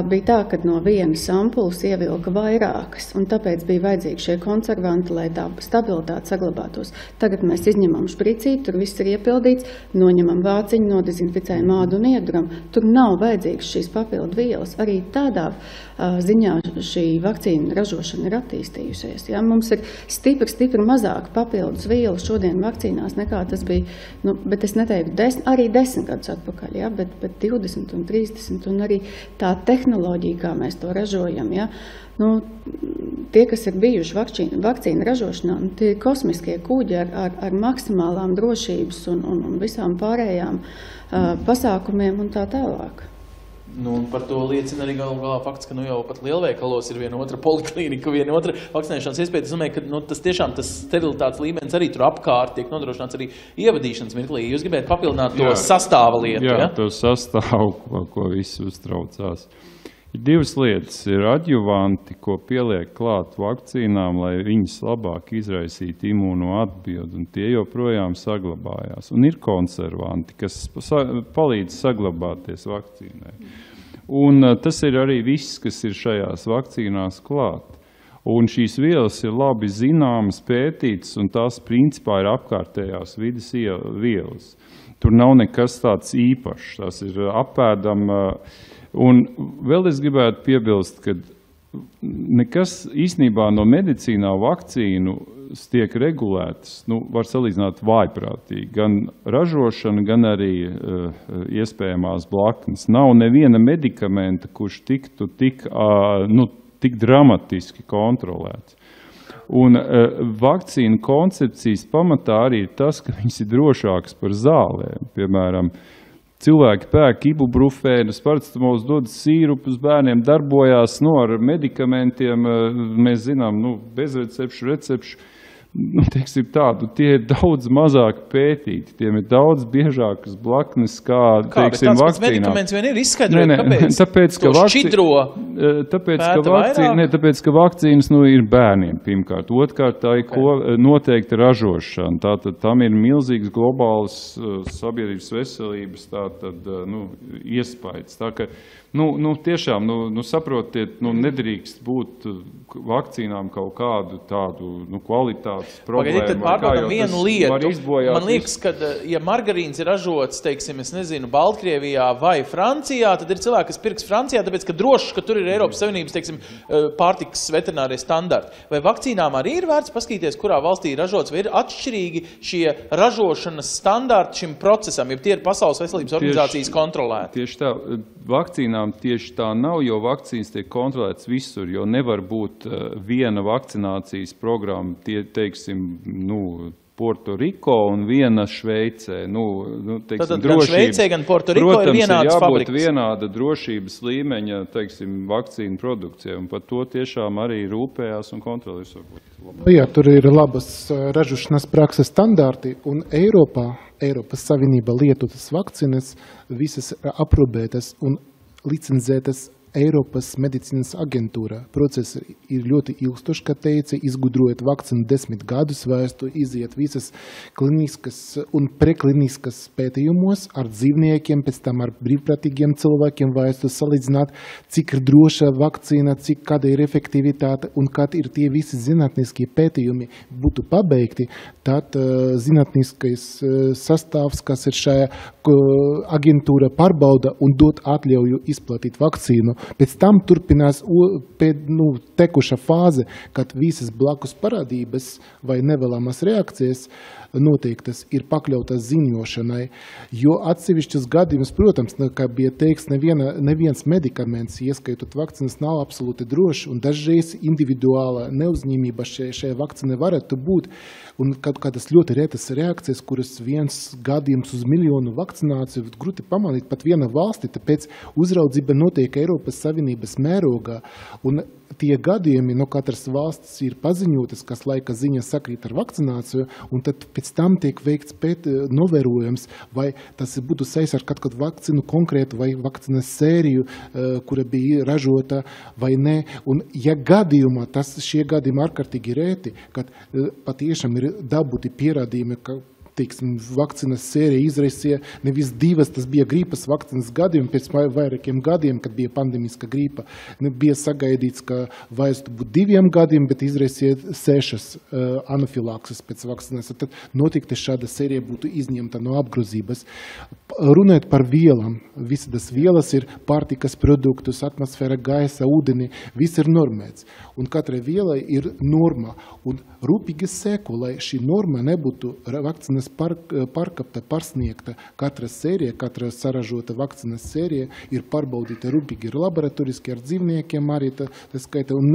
bija tā, ka no vienas ampulas ievilka vairākas, un tāpēc bija vajadzīgi šie konservanti, lai tā stabilitāte saglabātos. Tagad mēs izņemam špricīti, tur viss ir iepildīts, noņemam vāciņu, nodezinficējam ādu un ieduram. Tur nav vajadzīgas šīs papildu vielas. Arī tādā ziņā šī vakcīna ražošana ir attīstījusies. Ja? Mums ir stipri mazāk papildus vielu šodien vakcīnās nekā tas bija, bet es neteiktu arī 10 gadus atpakaļ, ja? bet 20 un 30, un arī tā tehnoloģija, kā mēs to ražojam. Ja? Tie, kas ir bijuši vakcīnu ražošanā, tie ir kosmiskie kuģi ar maksimālām drošības un visām pārējām pasākumiem un tā tālāk. Par to liecina arī galā fakts, ka jau pat lielveikalos ir viena otra poliklīnika, viena otra vakcinēšanas iespēja. Es domāju, ka tas tiešām tas sterilitātes līmenis arī tur apkārt tiek nodrošināts arī ievadīšanas mirklī. Jūs gribētu papildināt to sastāva lietu, ja? Jā, to sastāvu, ko visi uztraucās. Ir divas lietas. Ir adjuvanti, ko pieliek klāt vakcīnām, lai viņas labāk izraisītu imūno atbildi, un tie joprojām saglabājās. Un ir konservanti, kas palīdz saglabāties vakcīnai. Un tas ir arī viss, kas ir šajās vakcīnās klāt. Un šīs vielas ir labi zināmas, pētītas, un tās principā ir apkārtējās vides vielas. Tur nav nekas tāds īpašs, tas ir apēdam. Un vēl es gribētu piebilst, ka nekas īstenībā no medicīnā vakcīnu tiek regulētas, var salīdzināt vājprātīgi, gan ražošana, gan arī iespējamās blaknes. Nav neviena medikamenta, kurš tiktu tik dramatiski kontrolēts. Un vakcīnu koncepcijas pamatā arī ir tas, ka viņas ir drošākas par zālēm. Piemēram, cilvēki pērk ibuprofēnus, paracetamolus, dod sīrupus bērniem, darbojās ar medikamentiem, mēs zinām, bez recepšu. Teiksim tādu, tie ir daudz mazāk pētīti, tiem ir daudz biežākas blaknes kā, teiksim, vakcīnām. Medikaments vien ir izskaidrojot, kāpēc tāpēc, to šķidro tāpēc, ka vakcīnas ir bērniem pirmkārt. Otrkārt, tā ir noteikta ražošana. Tātad tam ir milzīgs globāls sabiedrības veselības iespējas. Tā ka, tiešām, saprotiet, nedrīkst būt vakcīnām kaut kādu tādu kvalitātes problēmu. Tad pārbaudam vienu lietu. Man liekas, ka, ja margarīns ir ražots, teiksim, Baltkrievijā vai Francijā, tad ir cilvēki, kas pirks Francijā, tāpēc, ka droši, ka tur ir Eiropas Savienības, teiksim, pārtikas veterinārie standarti. Vai vakcīnām arī ir vērts paskatīties, kurā valstī ir ražots, vai ir atšķirīgi šie ražošanas standarti šim procesam, ja tie ir Pasaules veselības organizācijas kontrolēti? Tieši tā, vakcīnām tieši tā nav, jo vakcīnas tiek kontrolētas visur, jo nevar būt viena vakcinācijas programma, Puerto Riko un viena Šveicē. Tātad gan Šveicē, gan Puerto Riko ir vienādas fabrikas. Protams, ir jābūt vienāda drošības līmeņa, vakcīnu produkcijai, un par to tiešām arī rūpējās un kontrolēs. Jā, tur ir labas ražošanas prakses standarti, un Eiropas Savienība lietotas vakcīnas visas aprobētas un licenzētas Eiropas medicīnas aģentūrā. Process ir ļoti ilgstošs, kā teica, izgudrojot vakcīnu 10 gadus vēstu, iziet visas kliniskas un prekliniskas pētījumos ar dzīvniekiem, pēc tam ar brīvprātīgiem cilvēkiem vēstu salīdzināt, cik ir droša vakcīna, kāda ir efektivitāte un kad ir tie visi zinātniskie pētījumi būtu pabeigti, tad zinātniskais sastāvs, kas ir šajā aģentūra pārbauda un dot atļauju izplatīt vakcīnu. Pēc tam turpinās tekuša fāze, kad visas blakus parādības vai nevēlamas reakcijas noteiktas ir pakļautas ziņošanai, jo atsevišķus gadījumus, protams, kā bija teiks, neviens medikaments, ieskaitot vakcīnas, nav absolūti drošs, un dažreiz individuāla neuzņēmība šai vakcīnai varētu būt, un kādas ļoti retas reakcijas, kuras viens gadījums uz miljonu vakcināciju grūti pamanīt pat viena valsti, tāpēc uzraudzība notiek Eiropas Savienības mērogā, un tie gadījumi no katras valsts ir paziņotas, kas laika ziņa sakrīt ar vakcināciju, un tad pēc tam tiek veikts novērojums, vai tas būtu saistīts ar kādu vakcīnu konkrētu vai vakcīnas sēriju, kura bija ražota vai ne. Un ja gadījumā, šie gadījumi ārkārtīgi rēti, kad patiešām ir dabūti pierādījumi, ka vakcīnas sērija izraisīja nevis 2, tas bija gripas vakcīnas gadījumi, pēc vairākiem gadiem, kad bija pandemiska gripa, bija sagaidīts, ka vajadzētu būt 2 gadiem, bet izraisīja 6 anafilakses pēc vakcīnas. Tad noteikti šāda sērija būtu izņemta no apgrozības. Runājot par vielām, visas vielas ir pārtikas produktus, atmosfēra, gaisa, ūdeni, viss ir normēts. Un katrai vielai ir norma. Un rūpīgi seko, lai šī norma nebūtu vakcīnas pārkāpta, pārsniegta. Katra sērija, katra saražota vakcīnas sērija ir pārbaudīta rūpīgi ar laboratoriski, ar dzīvniekiem arī, tā skaita, un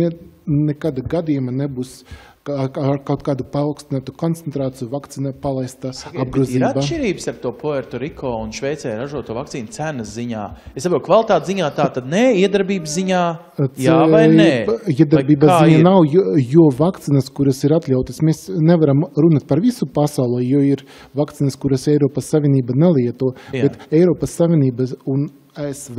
nekāda gadījuma nebūs ar kaut kādu paaugstinātu koncentrāciju vakcīna palaista apgrozībā. Ir atšķirības ar to Puerto Riko un Šveicē ražoto vakcīnu cenas ziņā? Es saprotu, kvalitātes ziņā tā tad nē, iedarbības ziņā jā vai nē? Iedarbības ziņā nav, jo vakcīnas, kuras ir atļautas, mēs nevaram runāt par visu pasauli, jo ir vakcīnas, kuras Eiropas Savienība nelieto, bet Eiropas Savienība un ASV,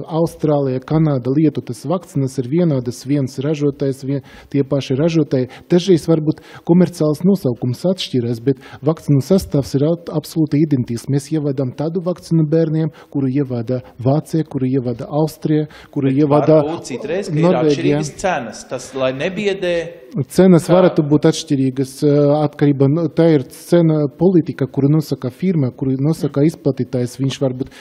Austrālija, Kanāda lietotas vakcīnas ir vienādas, viens ražotājs, tie paši ražotāji. Dažreiz varbūt komerciāls nosaukums atšķirās, bet vakcīnu sastāvs ir absolūti identisks. Mēs ievadām tādu vakcīnu bērniem, kuru ievada Vācija, kuru ievada Austrija, kuru ievada citreiz, ka ir atšķirīgas cenas, tas, lai nebiedē. Cenas varētu būt atšķirīgas atkarībā. Tā ir cena politika, kuru nosaka firma, kuru nosaka izplatītājs. Viņš varbūt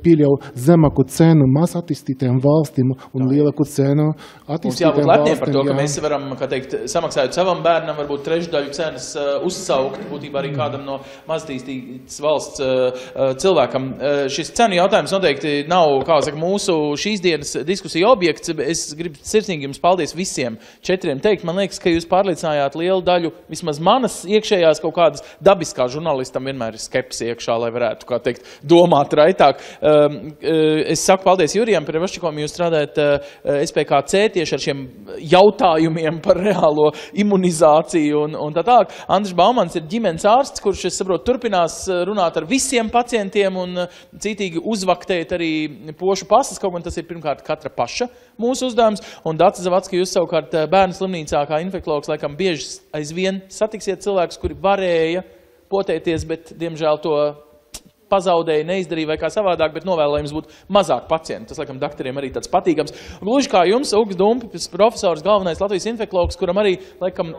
pieļauj zemāku cenu maz attīstītiem valstīm un lielāku cenu attīstītiem valstīm. Mums jābūt lepniem par to, ka mēs varam, kā teikt, samaksājot savam bērnam, varbūt trešdaļu cenas uzsaukt, būtībā arī kādam no mazattīstītas valsts cilvēkam. Šis cenu jautājums noteikti nav, kā saka, mūsu šīs dienas diskusija objekts. Es gribu sirsnīgi jums paldies visiem 4 teikt. Man liekas, ka jūs pārliecinājāt lielu daļu, vismaz manas iekšējās kaut kādas dabiskā žurnālistam vienmēr ir skepsi iekšā, lai varētu, kā teikt, domāt raitāk. es saku paldies Jurijam Prevaščikom, jūs strādājat SPKC tieši ar šiem jautājumiem par reālo imunizāciju un tā tālāk. Andris Baumans ir ģimenes ārsts, kurš, es saprotu, turpinās runāt ar visiem pacientiem un citīgi uzvaktēt arī pošu pasas, kaut gan tas ir pirmkārt katra paša mūsu uzdevums. Un Dācis Zavadski, jūs savukārt bērnu slimnīcā kā infektologs laikam bieži aizvien satiksiet cilvēkus, kuri varēja potēties, bet, diemžēl, to pazaudēja, neizdarīja vai kā savādāk, bet novēlējums būtu mazāk pacientu. Tas, laikam, doktoriem arī tāds patīkams. Gluži kā jums, Ugs Dumpis, profesors, galvenais Latvijas infektologs, kuram arī, laikam,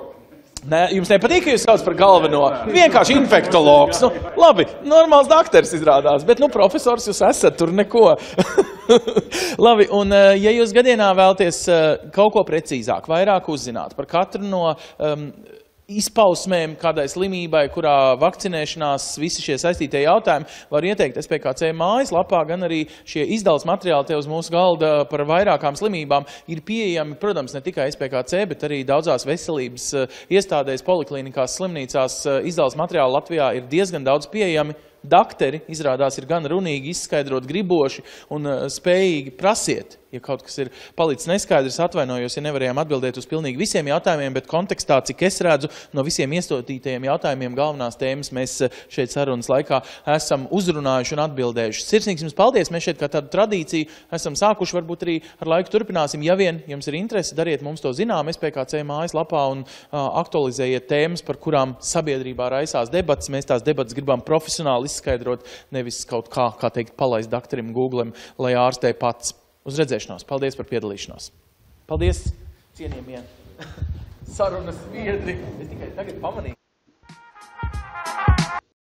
jums nepatīk, ka jūs sauc par galveno? Vienkārši infektologs. Nu, labi, normāls dakters izrādās, bet, profesors jūs esat, tur neko. Labi, un ja jūs gadienā vēlaties kaut ko precīzāk, vairāk uzzināt par katru no izpausmēm kādai slimībai, kurā vakcinēšanās, visi šie saistītie jautājumi var ieteikt SPKC mājaslapā, gan arī šie izdales materiāli te uz mūsu galda par vairākām slimībām ir pieejami, protams, ne tikai SPKC, bet arī daudzās veselības iestādēs, poliklinikās, slimnīcās. Izdales materiāli Latvijā ir diezgan daudz pieejami. Dakteri, izrādās, ir gan runīgi izskaidrot griboši un spējīgi prasiet. Ja kaut kas ir palicis neskaidrs, atvainojos, ja nevarējām atbildēt uz pilnīgi visiem jautājumiem, bet kontekstā, cik es redzu, no visiem iestotītajiem jautājumiem galvenās tēmas mēs šeit sarunas laikā esam uzrunājuši un atbildējuši. Sirsnīgs jums paldies, mēs šeit kā tādu tradīciju esam sākuši, varbūt arī ar laiku turpināsim. Ja vien jums ir interesi, dariet mums to zinām SPKC mājaslapā un aktualizējiet tēmas, par kurām sabiedrībā raisās debatas. Mēs tās debatas gribam profesionāli izskaidrot, nevis kaut kā teikt, palaist dakterim Googlim, lai ārstē pats. Uz redzēšanos. Paldies par piedalīšanos. Paldies, cienījamie sarunas biedri. Es tikai tagad pamanīju.